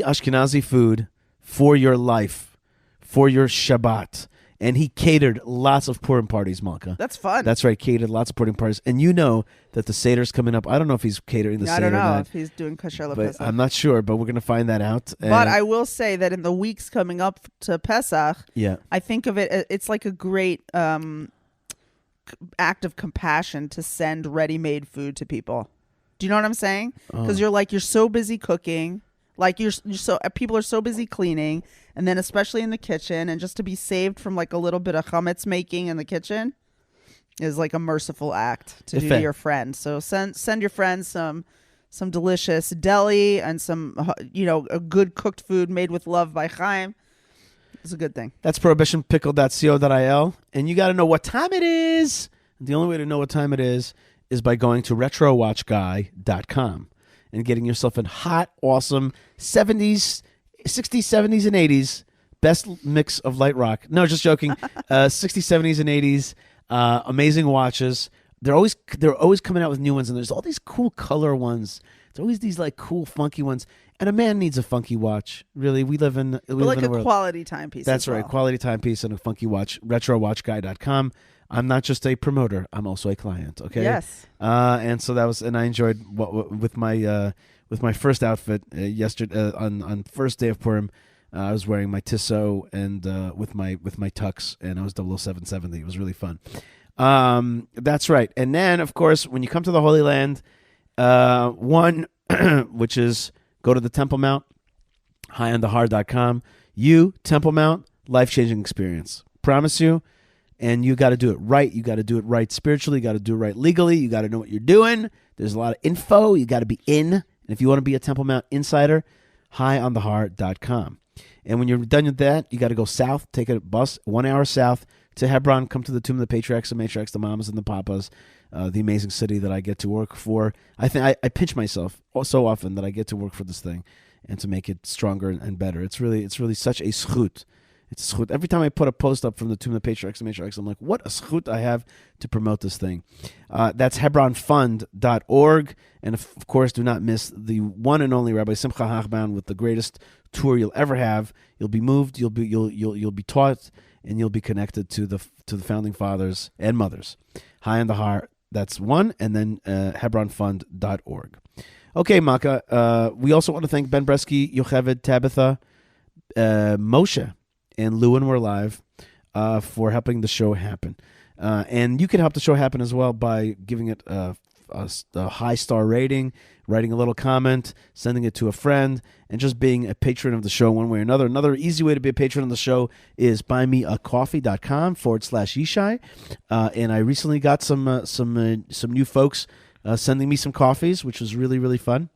Ashkenazi food for your life, for your Shabbat. And he catered lots of Purim parties, Malka. That's fun. That's right, catered lots of Purim parties. And you know that the Seder's coming up. I don't know if he's catering the Seder. I don't know if he's doing kosher Pesach. I'm not sure, but we're going to find that out. But I will say that in the weeks coming up to Pesach, I think of it's like a great act of compassion to send ready-made food to people. Do you know what I'm saying? Because you're so busy cooking, like you're so people are so busy cleaning, and then especially in the kitchen, and just to be saved from like a little bit of chametz making in the kitchen is like a merciful act to do to your friends. So send your friends some delicious deli and some a good cooked food made with love by Chaim. It's a good thing. That's prohibitionpickle.co.il. And you got to know what time it is. The only way to know what time it is by going to retrowatchguy.com and getting yourself a hot, awesome 70s, 60s, 70s, and 80s best mix of light rock. No, just joking. 60s, 70s, and 80s. Amazing watches. They're always coming out with new ones, and there's all these cool color ones. There's always these like cool, funky ones. And a man needs a funky watch. Really, we live in a world. Quality timepiece. That's right, quality timepiece and a funky watch. Retrowatchguy.com. I'm not just a promoter; I'm also a client. Okay. Yes. And so and I enjoyed with my first outfit yesterday on first day of Purim. I was wearing my Tissot and with my tux, and I was 00770. It was really fun. That's right. And then, of course, when you come to the Holy Land, one which is go to the Temple Mount, highonthehar.com. Temple Mount, life-changing experience. Promise you. And you got to do it right. You got to do it right spiritually. You got to do it right legally. You got to know what you're doing. There's a lot of info. You got to be in. And if you want to be a Temple Mount insider, highonthehar.com. And when you're done with that, you got to go south, take a bus 1 hour south to Hebron, come to the tomb of the patriarchs and matriarchs, the mamas and the papas, the amazing city that I get to work for. I think I pinch myself so often that I get to work for this thing and to make it stronger and better. It's really such a schut. It's a schut. Every time I put a post up from the tomb of the patriarchs and matriarchs, I'm like, what a schut I have to promote this thing. That's hebronfund.org. And of course, do not miss the one and only Rabbi Simcha Hachman with the greatest tour you'll ever have. You'll be moved, you'll be taught, and you'll be connected to the founding fathers and mothers. High on the Har, that's one, and then hebronfund.org. Okay, Maka. We also want to thank Ben Bresky, Yocheved, Tabitha, Moshe, and Lewin We're Live for helping the show happen. And you can help the show happen as well by giving it a high star rating, writing a little comment, sending it to a friend, and just being a patron of the show one way or another. Another easy way to be a patron of the show is buymeacoffee.com/Yishai. And I recently got some new folks sending me some coffees, which was really, really fun.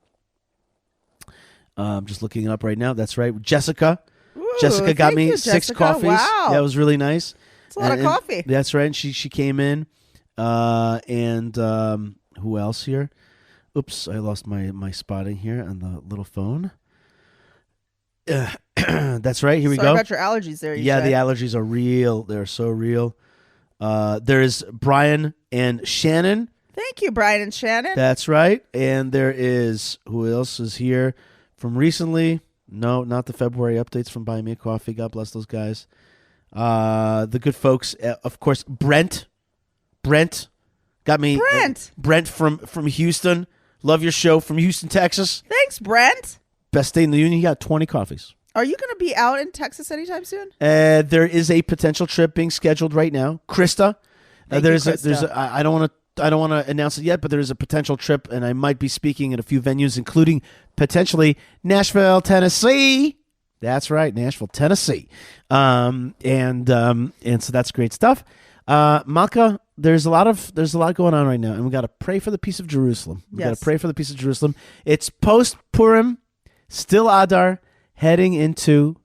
I'm just looking it up right now. That's right. Jessica. Ooh, Jessica got me 6 coffees. Wow. That was really nice. It's a lot of coffee. That's right. And she came in. And who else here? Oops, I lost my spotting here on the little phone. That's right. Here we go. Sorry about your allergies there. Yeah, the allergies are real. They're so real. There's Brian and Shannon. Thank you, Brian and Shannon. That's right. And there is, who else is here from recently? No, not the February updates from Buy Me a Coffee. God bless those guys. The good folks, of course, Brent got me. Brent Brent from Houston. Love your show from Houston, Texas. Thanks, Brent. Best state in the union. You got 20 coffees. Are you going to be out in Texas anytime soon? There is a potential trip being scheduled right now. Krista. I don't want to announce it yet, but there is a potential trip, and I might be speaking at a few venues, including potentially Nashville, Tennessee. That's right, Nashville, Tennessee. And so that's great stuff. Malka, there's a lot going on right now, and we got to pray for the peace of Jerusalem. We got to pray for the peace of Jerusalem. It's post Purim, still Adar, heading into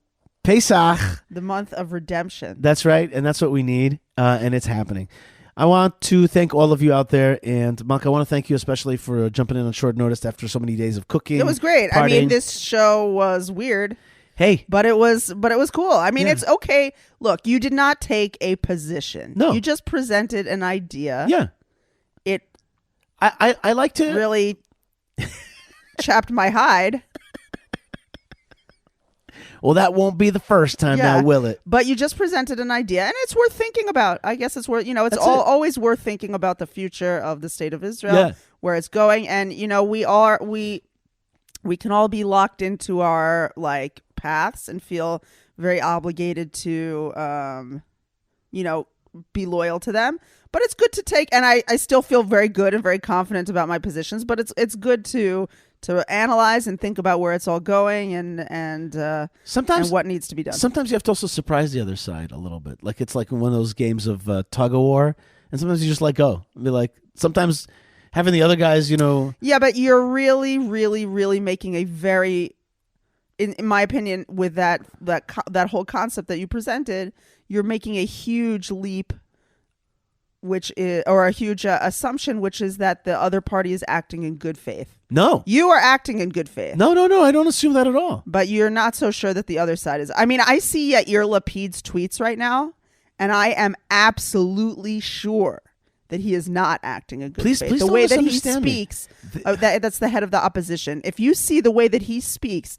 Pesach, the month of redemption. That's right, and that's what we need, and it's happening. I want to thank all of you out there, and Malka, I want to thank you especially for jumping in on short notice after so many days of cooking. It was great. Partying. I mean, this show was weird. Hey, but it was cool. I mean, It's okay. Look, you did not take a position. No, you just presented an idea. Yeah, I like to really chapped my hide. Well, that won't be the first time now, will it? But you just presented an idea, and it's worth thinking about. I guess it's worth, always worth thinking about the future of the state of Israel, where it's going. And, we can all be locked into our, paths and feel very obligated to, be loyal to them. But it's good to take, and I still feel very good and very confident about my positions, but it's good to analyze and think about where it's all going and sometimes and what needs to be done. Sometimes you have to also surprise the other side a little bit. Like it's like one of those games of tug of war, and sometimes you just let go. Be like, sometimes having the other guys, Yeah, but you're really, really, really making a very, in my opinion, with that whole concept that you presented, you're making a huge leap, which is, or a huge assumption, which is that the other party is acting in good faith. No. You are acting in good faith. No, I don't assume that at all. But you're not so sure that the other side is. I mean, I see Yair Lapid's tweets right now, and I am absolutely sure that he is not acting in good faith. Please the don't way that he misunderstand me. speaks, that's the head of the opposition. If you see the way that he speaks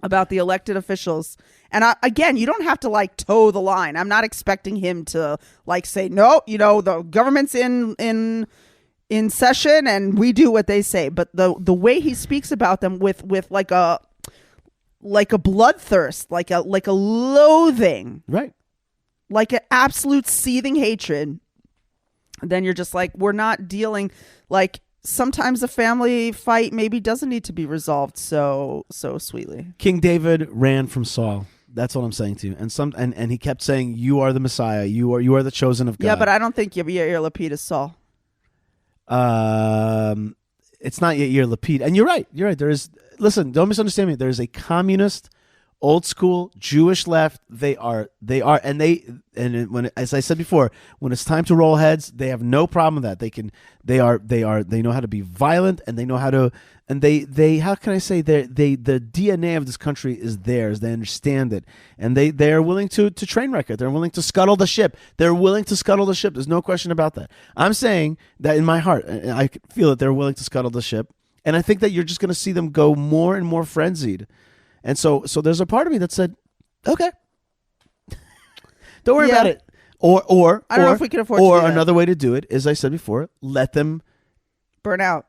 about the elected officials, and again, you don't have to toe the line. I'm not expecting him to say, no, the government's in session and we do what they say. But the way he speaks about them with like a bloodthirst, like a loathing, right, like an absolute seething hatred, then you're just we're not dealing. Sometimes a family fight maybe doesn't need to be resolved so sweetly. King David ran from Saul. That's what I'm saying to you. And he kept saying, "You are the Messiah. You are the chosen of God." Yeah, but I don't think Yair Lapid is Saul. It's not Yair Lapid, and you're right. There is. Listen, don't misunderstand me. There is a communist, old school Jewish left. They are, as I said before, when it's time to roll heads, they have no problem with that. They know how to be violent, and they know how to, and they how can I say, the DNA of this country is theirs. They understand it, and they are willing to train wreck it. They're willing to scuttle the ship. There's no question about that. I'm saying that in my heart, I feel that they're willing to scuttle the ship, and I think that you're just going to see them go more and more frenzied. And so there's a part of me that said, okay, don't worry about it. Or I don't know if we can afford or to do another way to do it, as I said before, let them burn out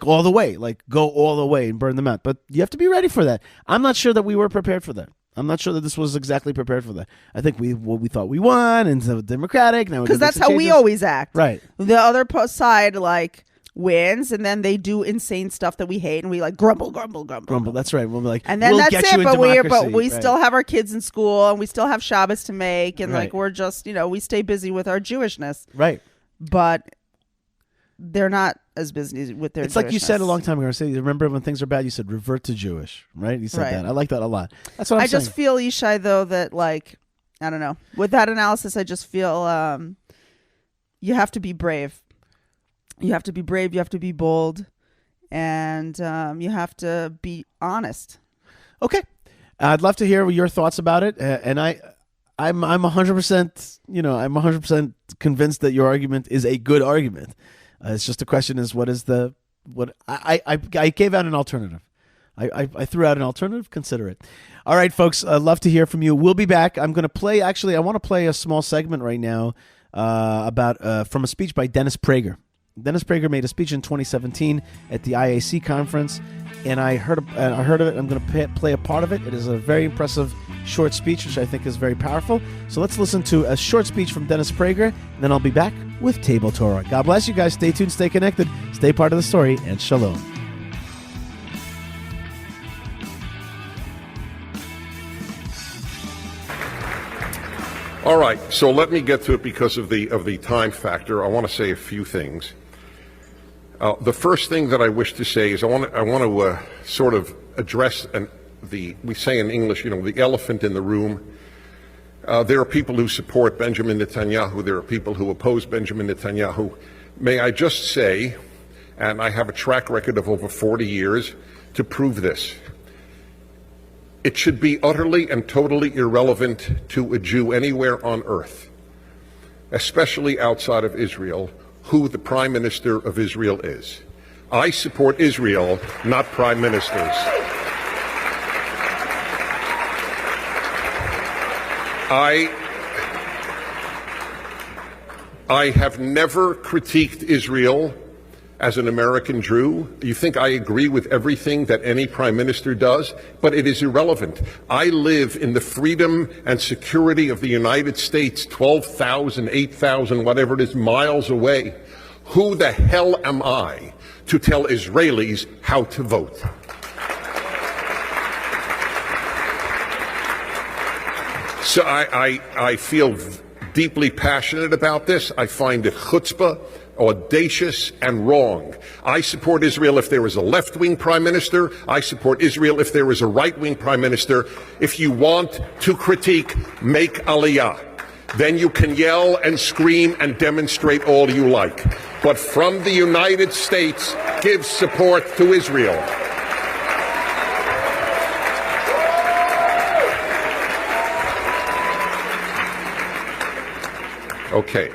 all the way, go all the way and burn them out. But you have to be ready for that. I'm not sure that we were prepared for that. I'm not sure that this was exactly prepared for that. I think we thought we won, and so Democratic now, because that's how we always act. Right. The other side wins, and then they do insane stuff that we hate, and we grumble. That's right. We'll be like, and then we'll that's get it. You But we right. still have our kids in school, and we still have Shabbos to make, and right. we're just we stay busy with our Jewishness. Right. But they're not as busy with their. It's like you said a long time ago. You remember when things are bad, you said revert to Jewish, right? You said that. I like that a lot. That's what I'm saying. I just feel, Yishai, though, that I don't know. With that analysis, I just feel you have to be brave. You have to be brave. You have to be bold, and you have to be honest. Okay, I'd love to hear your thoughts about it, and I'm 100%. I'm 100% convinced that your argument is a good argument. It's just the question is what I gave out an alternative. I threw out an alternative. Consider it. All right, folks. I'd love to hear from you. We'll be back. I'm going to play. Actually, I want to play a small segment right now about from a speech by Dennis Prager. Dennis Prager made a speech in 2017 at the IAC conference, and I heard of it. I'm going to play a part of it. It is a very impressive short speech, which I think is very powerful. So let's listen to a short speech from Dennis Prager, and then I'll be back with Table Torah. God bless you guys. Stay tuned, stay connected, stay part of the story, and shalom. All right, so let me get to it because of the time factor. I want to say a few things. The first thing that I wish to say is I want to sort of address we say in English, the elephant in the room. There are people who support Benjamin Netanyahu. There are people who oppose Benjamin Netanyahu. May I just say, and I have a track record of over 40 years to prove this, it should be utterly and totally irrelevant to a Jew anywhere on earth, especially outside of Israel, who the Prime Minister of Israel is. I support Israel, not prime ministers. I have never critiqued Israel as an American Jew. You think I agree with everything that any prime minister does? But it is irrelevant. I live in the freedom and security of the United States, 12,000, 8,000, whatever it is, miles away. Who the hell am I to tell Israelis how to vote? So I feel deeply passionate about this. I find it chutzpah, audacious, and wrong. I support Israel if there is a left-wing prime minister. I support Israel if there is a right-wing prime minister. If you want to critique, make aliyah. Then you can yell and scream and demonstrate all you like. But from the United States, give support to Israel. Okay.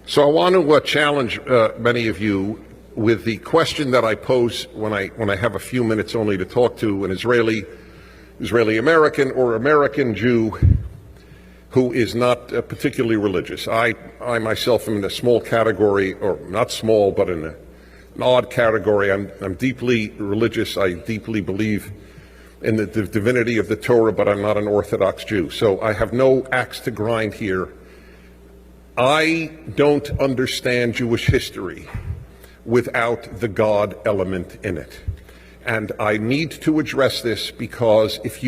So I want to challenge many of you with the question that I pose when I have a few minutes only to talk to an Israeli American or American Jew who is not particularly religious. I myself am in a small category, or not small, but in an odd category. I'm deeply religious. I deeply believe in the divinity of the Torah, but I'm not an Orthodox Jew. So I have no axe to grind here. I don't understand Jewish history without the God element in it. And I need to address this because if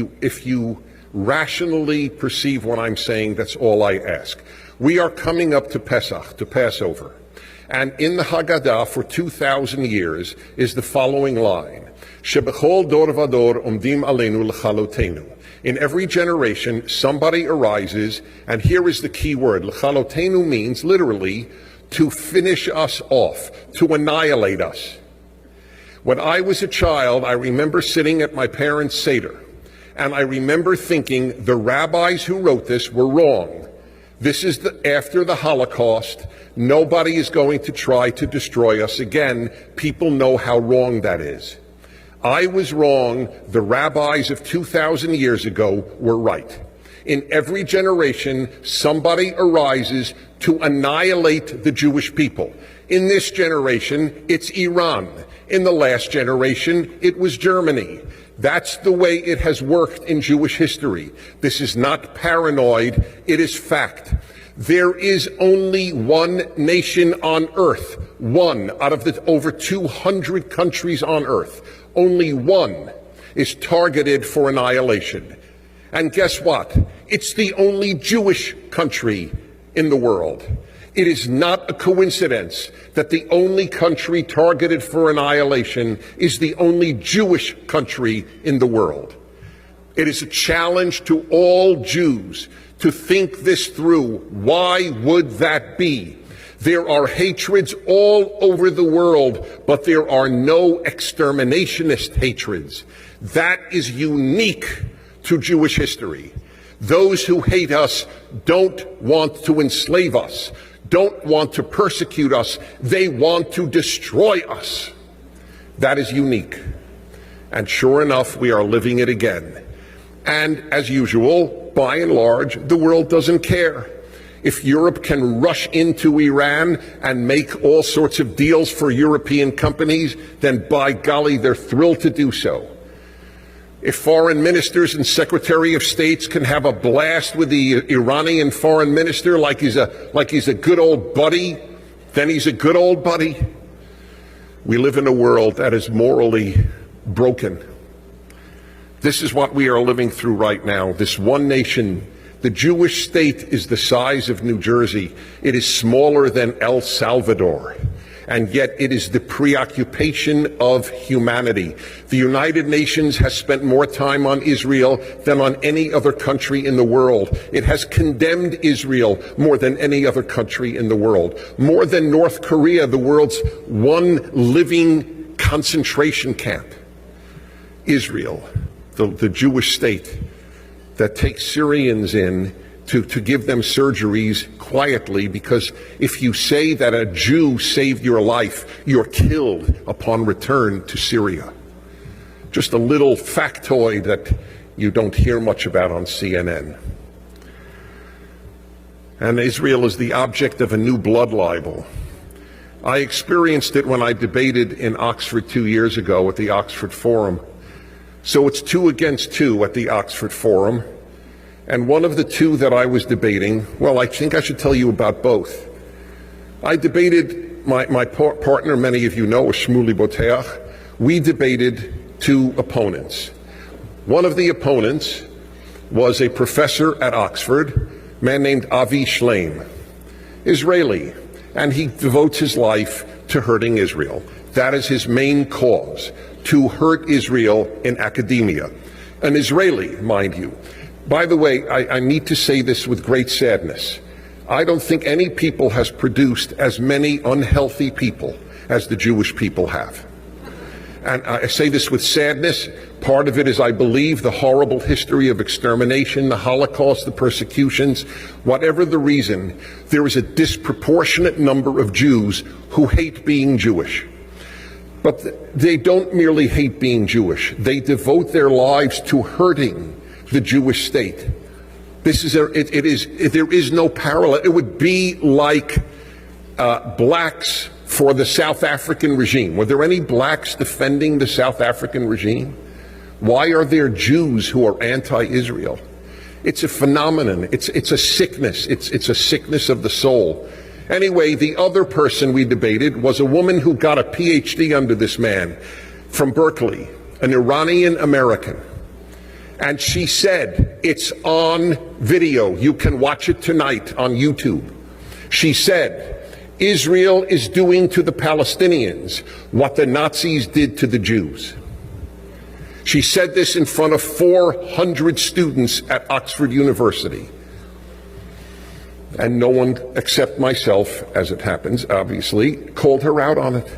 you rationally perceive what I'm saying, that's all I ask. We are coming up to Pesach, to Passover. And in the Haggadah for 2,000 years is the following line: Shebechol dor vador umdim aleinu l'chalotenu. In every generation, somebody arises, and here is the key word. L'chalotenu means literally to finish us off, to annihilate us. When I was a child, I remember sitting at my parents' Seder, and I remember thinking the rabbis who wrote this were wrong. This is after the Holocaust. Nobody is going to try to destroy us again. People know how wrong that is. I was wrong. The rabbis of 2,000 years ago were right. In every generation, somebody arises to annihilate the Jewish people. In this generation, it's Iran. In the last generation, it was Germany. That's the way it has worked in Jewish history. This is not paranoid, it is fact. There is only one nation on earth, one out of the over 200 countries on earth. Only one is targeted for annihilation. And guess what? It's the only Jewish country in the world. It is not a coincidence that the only country targeted for annihilation is the only Jewish country in the world. It is a challenge to all Jews to think this through. Why would that be? There are hatreds all over the world, but there are no exterminationist hatreds. That is unique to Jewish history. Those who hate us don't want to enslave us, don't want to persecute us. They want to destroy us. That is unique. And sure enough, we are living it again. And as usual, by and large, the world doesn't care. if Europe can rush into Iran and make all sorts of deals for European companies, then by golly, they're thrilled to do so. If foreign ministers and secretary of states can have a blast with the Iranian foreign minister like he's a good old buddy, then he's a good old buddy. We live in a world that is morally broken. This is what we are living through right now. This one nation, the Jewish state, is the size of New Jersey. It is smaller than El Salvador. And yet it is the preoccupation of humanity. The United Nations has spent more time on Israel than on any other country in the world. It has condemned Israel more than any other country in the world. More than North Korea, the world's one living concentration camp. Israel, the Jewish state that takes Syrians in to give them surgeries quietly, because if you say that a Jew saved your life, you're killed upon return to Syria. Just a little factoid that you don't hear much about on CNN. And Israel is the object of a new blood libel. I experienced it when I debated in Oxford 2 years ago at the Oxford Forum. So it's 2 against 2 at the Oxford Forum. And one of the two that I was debating, well, I think I should tell you about both. I debated my partner, many of you know, Shmuley Boteach. We debated 2 opponents. One of the opponents was a professor at Oxford, a man named Avi Shleim, Israeli, and he devotes his life to hurting Israel. That is his main cause, to hurt Israel in academia. An Israeli, mind you. By the way, I need to say this with great sadness. I don't think any people has produced as many unhealthy people as the Jewish people have. And I say this with sadness. Part of it is, I believe, the horrible history of extermination, the Holocaust, the persecutions. Whatever the reason, there is a disproportionate number of Jews who hate being Jewish. But they don't merely hate being Jewish. They devote their lives to hurting the Jewish state. There is no parallel. It would be like blacks for the South African regime. Were there any blacks defending the South African regime? Why are there Jews who are anti-Israel? It's a phenomenon. It's a sickness. It's a sickness of the soul. Anyway, the other person we debated was a woman who got a PhD under this man from Berkeley, an Iranian American. And she said, it's on video. You can watch it tonight on YouTube. She said, Israel is doing to the Palestinians what the Nazis did to the Jews. She said this in front of 400 students at Oxford University. And no one except myself, as it happens, obviously, called her out on it.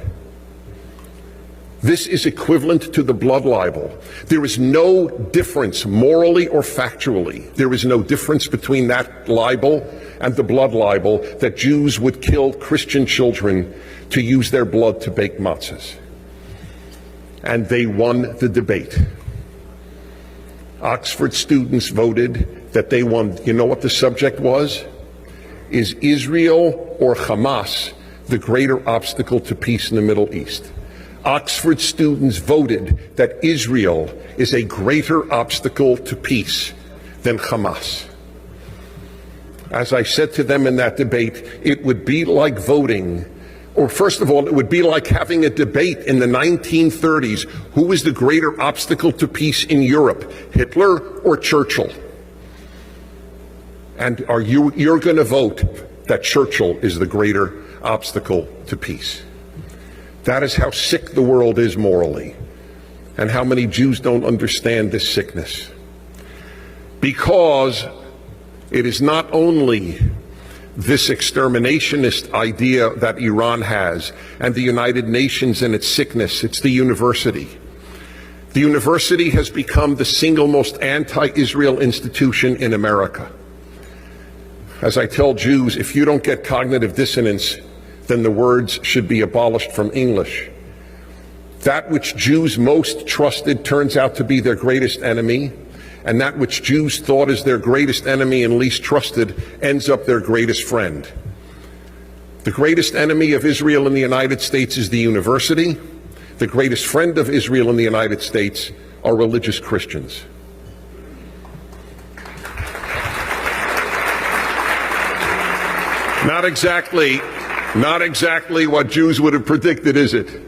This is equivalent to the blood libel. There is no difference, morally or factually. There is no difference between that libel and the blood libel that Jews would kill Christian children to use their blood to bake matzahs. And they won the debate. Oxford students voted that they won. You know what the subject was? Is Israel or Hamas the greater obstacle to peace in the Middle East? Oxford students voted that Israel is a greater obstacle to peace than Hamas. As I said to them in that debate, it would be like voting, or first of all, it would be like having a debate in the 1930s. Who was the greater obstacle to peace in Europe, Hitler or Churchill? And you're going to vote that Churchill is the greater obstacle to peace. That is how sick the world is morally, and how many Jews don't understand this sickness. Because it is not only this exterminationist idea that Iran has and the United Nations and its sickness, it's the university. The university has become the single most anti-Israel institution in America. As I tell Jews, if you don't get cognitive dissonance, then the words should be abolished from English. That which Jews most trusted turns out to be their greatest enemy, and that which Jews thought is their greatest enemy and least trusted ends up their greatest friend. The greatest enemy of Israel in the United States is the university. The greatest friend of Israel in the United States are religious Christians. Not exactly what Jews would have predicted, is it?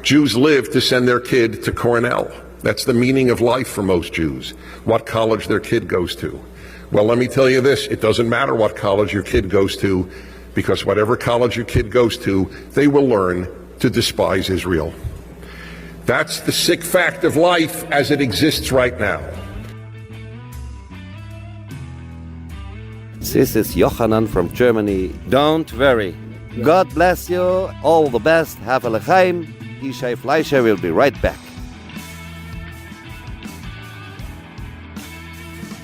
Jews live to send their kid to Cornell. That's the meaning of life for most Jews, what college their kid goes to. Well, let me tell you this, it doesn't matter what college your kid goes to, because whatever college your kid goes to, they will learn to despise Israel. That's the sick fact of life as it exists right now. This is Yochanan from Germany. Don't worry. God bless you. All the best. Have a l'chaim. Yishai Fleisher will be right back.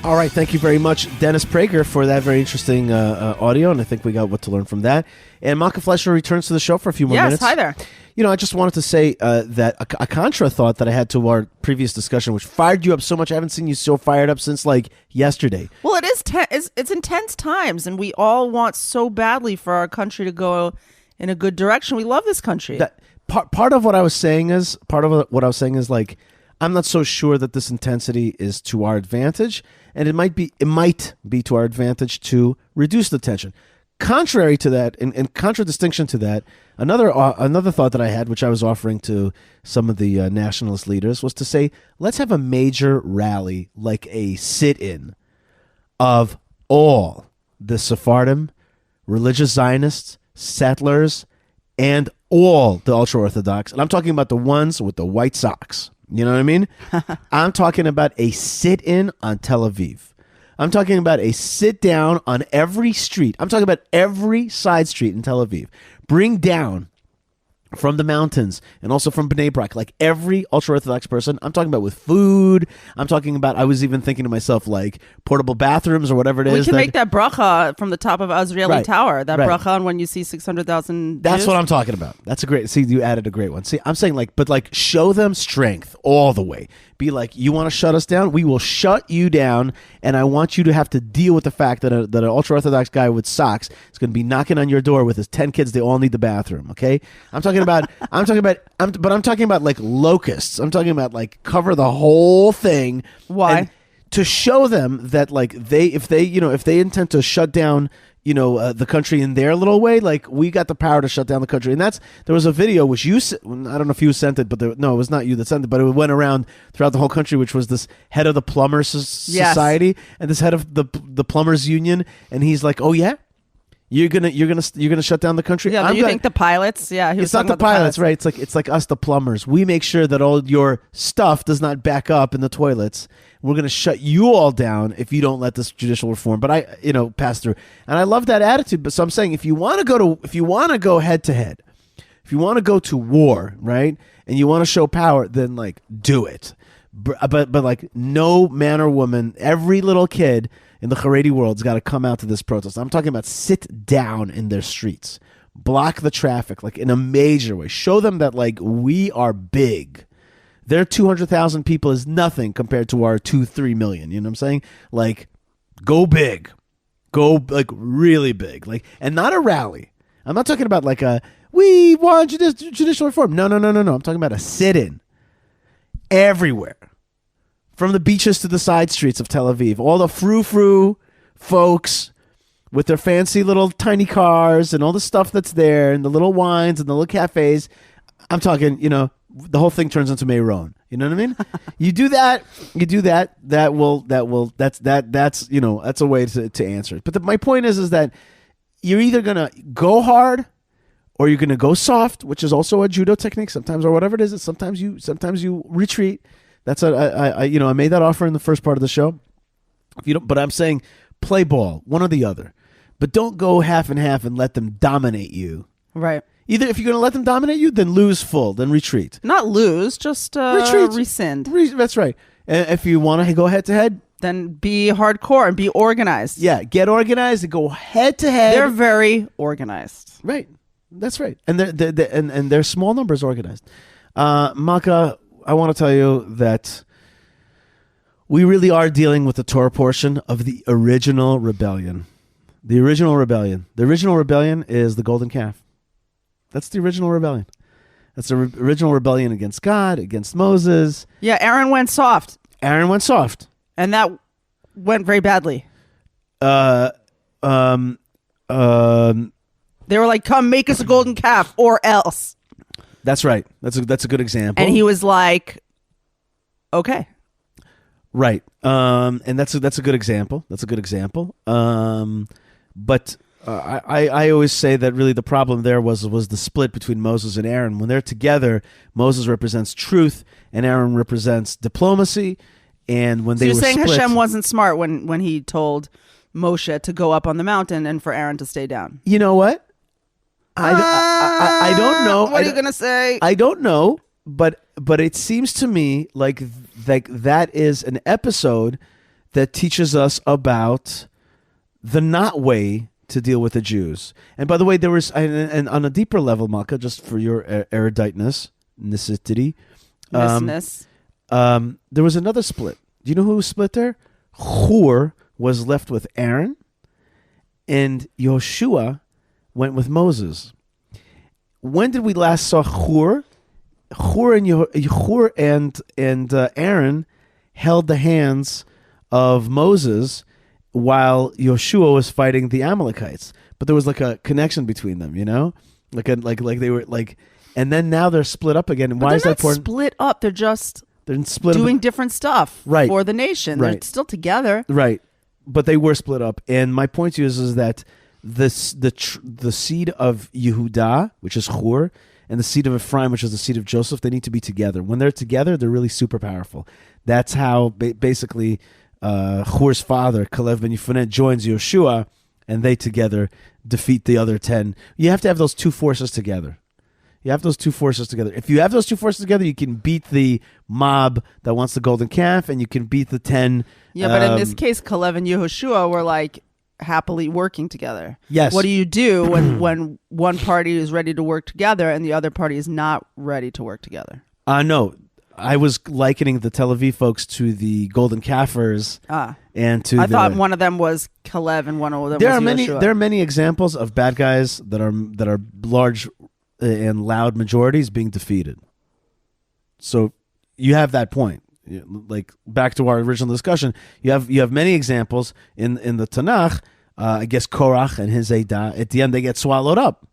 All right, thank you very much, Dennis Prager, for that very interesting audio, and I think we got what to learn from that. And Malka Fleisher returns to the show for a few more minutes. Yes, hi there. You know, I just wanted to say that a contra thought that I had to our previous discussion, which fired you up so much. I haven't seen you so fired up since, like, yesterday. Well, it is it's intense times, and we all want so badly for our country to go in a good direction. We love this country. Part of what I was saying is, like, I'm not so sure that this intensity is to our advantage, and it might be to our advantage to reduce the tension. Contrary to that, in contradistinction to that, another thought that I had, which I was offering to some of the nationalist leaders, was to say, let's have a major rally, like a sit-in, of all the Sephardim, religious Zionists, settlers, and all the ultra-Orthodox. And I'm talking about the ones with the white socks. You know what I mean? I'm talking about a sit-in on Tel Aviv. I'm talking about a sit-down on every street. I'm talking about every side street in Tel Aviv. Bring down from the mountains and also from Bnei Brak, like every ultra-Orthodox person. I'm talking about with food. I'm talking about, I was even thinking to myself, like portable bathrooms or whatever it is. We can make that bracha from the top of Azrieli Tower. That right. bracha on when you see 600,000 That's Jews. what I'm talking about. That's a great, see, you added a great one. See, I'm saying but show them strength all the way. Be like, you want to shut us down? We will shut you down, and I want you to have to deal with the fact that an ultra-Orthodox guy with socks is going to be knocking on your door with his 10 kids. They all need the bathroom, okay? I'm talking about like locusts. I'm talking about like cover the whole thing. Why? And to show them that like if they intend to shut down the country in their little way, like we got the power to shut down the country. And there was a video which I don't know if you sent it, but it was not you that sent it, but it went around throughout the whole country, which was this head of the plumbers society and this head of the plumbers union, and he's like, oh yeah, you're gonna shut down the country. Yeah, you think the pilots? Yeah, it's not the pilots, right? It's like us, the plumbers. We make sure that all your stuff does not back up in the toilets. We're going to shut you all down if you don't let this judicial reform, but pass through. And I love that attitude. But so I'm saying, if you want to go head to head, if you want to go to war, right, and you want to show power, then like do it. But like no man or woman, every little kid in the Haredi world's got to come out to this protest. I'm talking about sit down in their streets, block the traffic, like in a major way. Show them that like we are big. Their 200,000 people is nothing compared to our 2-3 million. You know what I'm saying? Like, go big, go like really big, like, and not a rally. I'm not talking about like we want judicial reform. No. I'm talking about a sit-in everywhere, from the beaches to the side streets of Tel Aviv. All the frou-frou folks with their fancy little tiny cars and all the stuff that's there, and the little wines and the little cafes. I'm talking, the whole thing turns into Meron. You know what I mean? You do that. That's a way to answer it. But my point is that you're either going to go hard or you're going to go soft, which is also a judo technique sometimes, or whatever it is. Sometimes you retreat. That's I made that offer in the first part of the show. But I'm saying play ball, one or the other. But don't go half and half and let them dominate you. Right. Either if you're going to let them dominate you, then lose full, then retreat. Not lose, just retreat. Rescind. That's right. And if you want to go head to head, then be hardcore and be organized. Yeah, get organized and go head to head. They're very organized. Right. That's right. And they're small numbers organized. Malka, I want to tell you that We really are dealing with the Torah portion of the original rebellion. The original rebellion. The original rebellion is the golden calf. That's the original rebellion. That's the original rebellion against God, against Moses. Yeah, Aaron went soft. Aaron went soft. And that went very badly. They were like, come make us a golden calf or else. That's right. That's a good example. And he was like, okay. Right. And that's a good example. That's a good example. But I always say that really the problem there was the split between Moses and Aaron. When they're together, Moses represents truth and Aaron represents diplomacy. And when so they you're were saying split, Hashem wasn't smart when he told Moshe to go up on the mountain and for Aaron to stay down. You know what? I don't know. What are you gonna say? I don't know, but it seems to me like that is an episode that teaches us about the not way to deal with the Jews. And by the way, there was and on a deeper level, Malka, just for your eruditeness, necessity, there was another split. Do you know who was split there? Hur was left with Aaron, and Yoshua went with Moses. When did we last saw Hur? Hur and Aaron held the hands of Moses while Yoshua was fighting the Amalekites. But there was like a connection between them, you know, like they were like, and then now they're split up again. And but why is that important? Split up. They're just doing different stuff for the nation. Right. They're still together. Right. But they were split up. And my point is that the seed of Yehuda, which is Hur, and the seed of Ephraim, which is the seed of Joseph, they need to be together. When they're together, they're really super powerful. That's how basically Hur's father, Kalev ben Yefuneh, joins Yoshua, and they together defeat the other 10. You have to have those two forces together. You have those two forces together. If you have those two forces together, you can beat the mob that wants the golden calf, and you can beat the 10. Yeah, but in this case, Kalev and Yehoshua were like happily working together. Yes. What do you do when one party is ready to work together and the other party is not ready to work together? No. I was likening the Tel Aviv folks to the golden kafirs. And to I thought one of them was Kalev and one of them was Yehoshua. There are many examples of bad guys that are large and loud majorities being defeated. So you have that point. Like back to our original discussion, you have many examples in the Tanakh. I guess Korach and his Eidah, at the end they get swallowed up,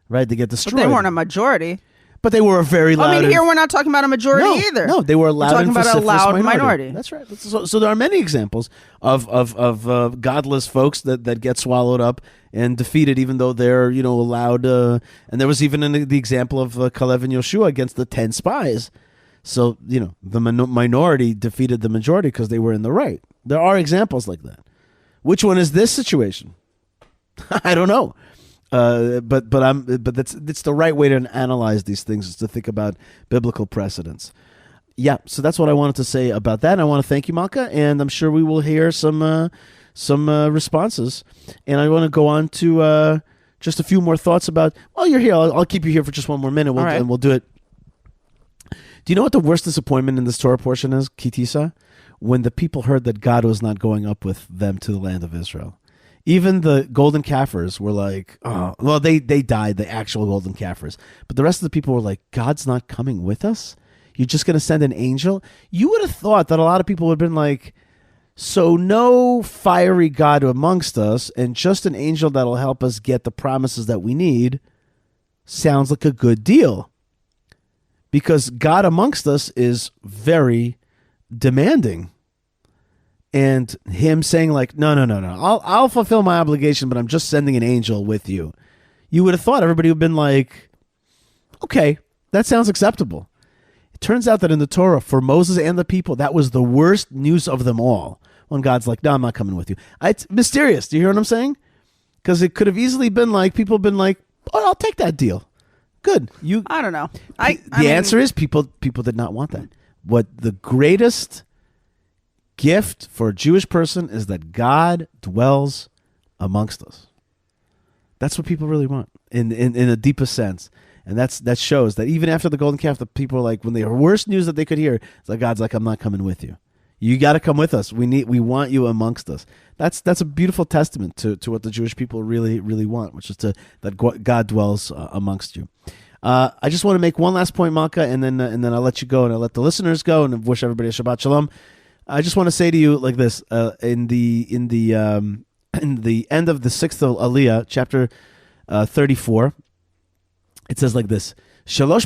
right? They get destroyed. But they weren't a majority. But they were a very loud. I mean, here we're not talking about a majority either. No, they were a loud. We're talking about a loud minority. That's right. So there are many examples of godless folks that get swallowed up and defeated, even though they're allowed. And there was even the example of Kalev and Yoshua against the 10 spies. So the minority defeated the majority because they were in the right. There are examples like that. Which one is this situation? I don't know. But that's the right way to analyze these things, is to think about biblical precedents. Yeah, so that's what I wanted to say about that. And I want to thank you, Malka, and I'm sure we will hear some responses. And I want to go on to just a few more thoughts about. Well, you're here. I'll keep you here for just one more minute, and we'll do it. Do you know what the worst disappointment in this Torah portion is, Kitisa? When the people heard that God was not going up with them to the land of Israel. Even the golden kafirs were like, oh, well, they died, the actual golden kafirs. But the rest of the people were like, God's not coming with us? You're just going to send an angel? You would have thought that a lot of people would have been like, so no fiery God amongst us and just an angel that'll help us get the promises that we need sounds like a good deal. Because God amongst us is very demanding. And him saying like, no, I'll fulfill my obligation, but I'm just sending an angel with you. You would have thought everybody would have been like, okay, that sounds acceptable. It turns out that in the Torah, for Moses and the people, that was the worst news of them all. When God's like, no, I'm not coming with you. It's mysterious. Do you hear what I'm saying? Because it could have easily been like, people have been like, oh, I'll take that deal. Good. I don't know. The answer is people did not want that. What the greatest gift for a Jewish person is that God dwells amongst us. That's what people really want in the deepest sense. And that shows that even after the golden calf, the people are like, when they heard worst news that they could hear, it's like God's like, I'm not coming with you. You got to come with us. We want you amongst us. That's a beautiful testament to what the Jewish people really, really want, which is that God dwells amongst you. I just want to make one last point, Malka, and then I'll let you go, and I'll let the listeners go, and wish everybody a Shabbat Shalom. I just want to say to you like this: in the end of the 6th Aliyah, chapter 34, it says like this: 3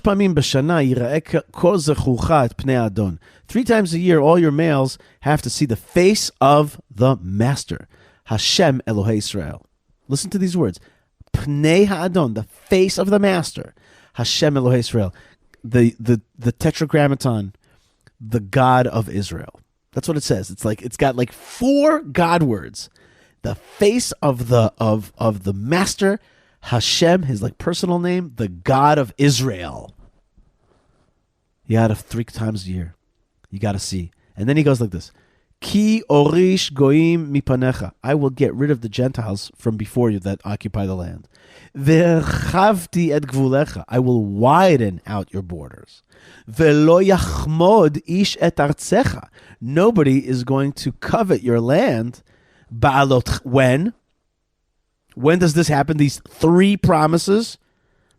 times a year, all your males have to see the face of the Master, Hashem Elohei Israel. Listen to these words: Pnei Ha'adon, the face of the Master, Hashem Elohei Israel, the Tetragrammaton, the God of Israel. That's what it says. It's got like 4 God words: the face of the Master, Hashem, his like personal name, the God of Israel. You got to 3 times a year. You got to see. And then he goes like this: Ki orish goim mipanecha. I will get rid of the Gentiles from before you that occupy the land. Ve'chavti et gvulecha. I will widen out your borders. Ve'lo yachmod ish et artzecha. Nobody is going to covet your land. Ba'alot. When? When does this happen? These 3 promises.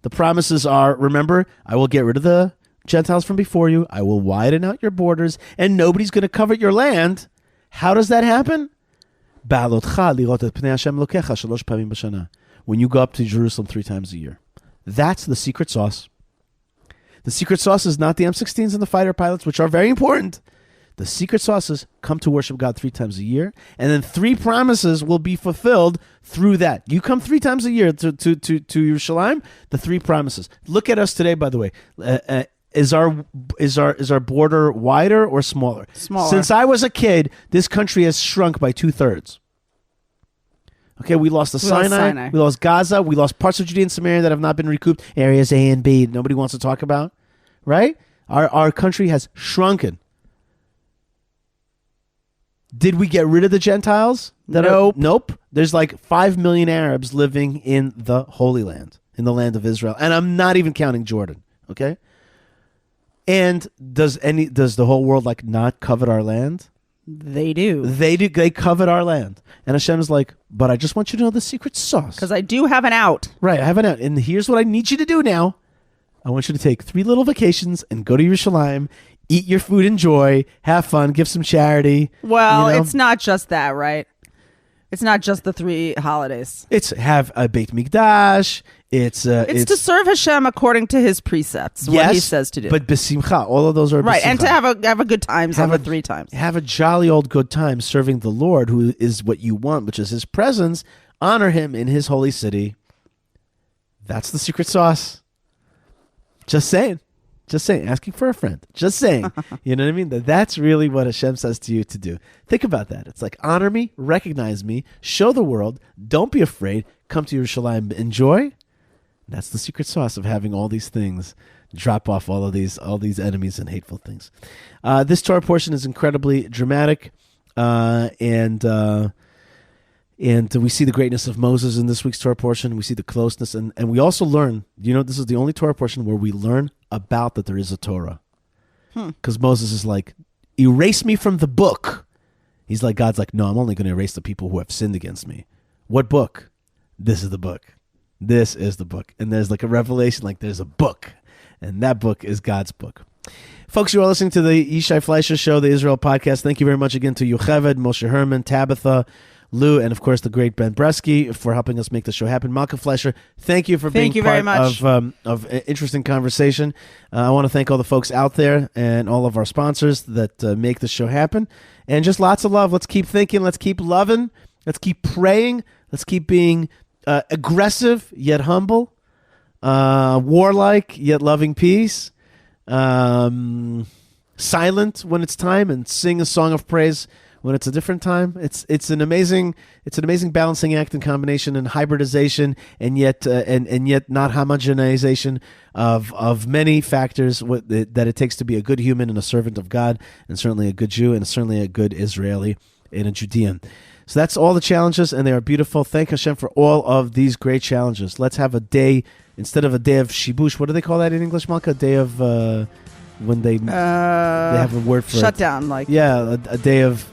The promises are, remember, I will get rid of the Gentiles from before you. I will widen out your borders, and nobody's going to covet your land. How does that happen? When you go up to Jerusalem 3 times a year. That's the secret sauce. The secret sauce is not the M16s and the fighter pilots, which are very important. The secret sauce is come to worship God 3 times a year, and then 3 promises will be fulfilled through that. You come 3 times a year to Yerushalayim, the 3 promises. Look at us today, by the way. Is our border wider or smaller? Smaller. Since I was a kid, this country has shrunk by 2/3. Okay, we lost Sinai, we lost Gaza, we lost parts of Judea and Samaria that have not been recouped. Areas A and B, nobody wants to talk about, right? Our country has shrunken. Did we get rid of the Gentiles? Nope. There's like 5 million Arabs living in the Holy Land, in the land of Israel, and I'm not even counting Jordan. Okay. And does the whole world like not covet our land? They do. They do. They covet our land. And Hashem is like, but I just want you to know the secret sauce. Because I do have an out. Right, I have an out. And here's what I need you to do now. I want you to take 3 little vacations and go to Yerushalayim, eat your food, enjoy, have fun, give some charity. Well, it's not just that, right? It's not just the 3 holidays. It's have a Beit Mikdash. It's to serve Hashem according to His precepts. Yes, what He says to do. But besimcha, all of those are right, besimcha. and to have a good time on the 3 times. Have a jolly old good time serving the Lord, who is what you want, which is His presence. Honor Him in His holy city. That's the secret sauce. Just saying. Asking for a friend. Just saying. You know what I mean? That's really what Hashem says to you to do. Think about that. It's like, honor me, recognize me, show the world, don't be afraid, come to Yerushalayim, enjoy. That's the secret sauce of having all these things drop off all these enemies and hateful things. This Torah portion is incredibly dramatic, and we see the greatness of Moses in this week's Torah portion. We see the closeness, and we also learn, this is the only Torah portion where we learn about that there is a Torah. Because Moses is like, erase me from the book. He's like, God's like, no, I'm only going to erase the people who have sinned against me. What book? This is the book. This is the book. And there's like a revelation, like there's a book. And that book is God's book. Folks, you are listening to the Yishai Fleisher Show, the Israel podcast. Thank you very much again to Yocheved, Moshe Herman, Tabitha, Lou, and of course the great Ben Bresky for helping us make the show happen. Malka Fleisher, thank you for being part of an interesting conversation. I want to thank all the folks out there and all of our sponsors that make the show happen. And just lots of love. Let's keep thinking. Let's keep loving. Let's keep praying. Let's keep being aggressive yet humble, warlike yet loving peace, silent when it's time, and sing a song of praise when it's a different time. It's an amazing balancing act and combination and hybridization, and yet not homogenization of many factors that it takes to be a good human and a servant of God, and certainly a good Jew and certainly a good Israeli and a Judean. So that's all the challenges, and they are beautiful. Thank Hashem for all of these great challenges. Let's have a day, instead of a day of shibush, what do they call that in English, Malka? A day of when they have a word for it. Shutdown, like a day of.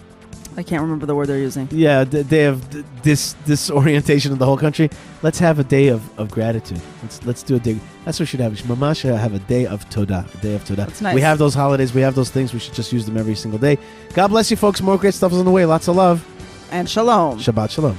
I can't remember the word they're using. Yeah, the day of disorientation of the whole country. Let's have a day of gratitude. Let's do a day. That's what we should have. We should have a day of Todah. A day of Todah. That's nice. We have those holidays. We have those things. We should just use them every single day. God bless you, folks. More great stuff is on the way. Lots of love. And shalom. Shabbat shalom.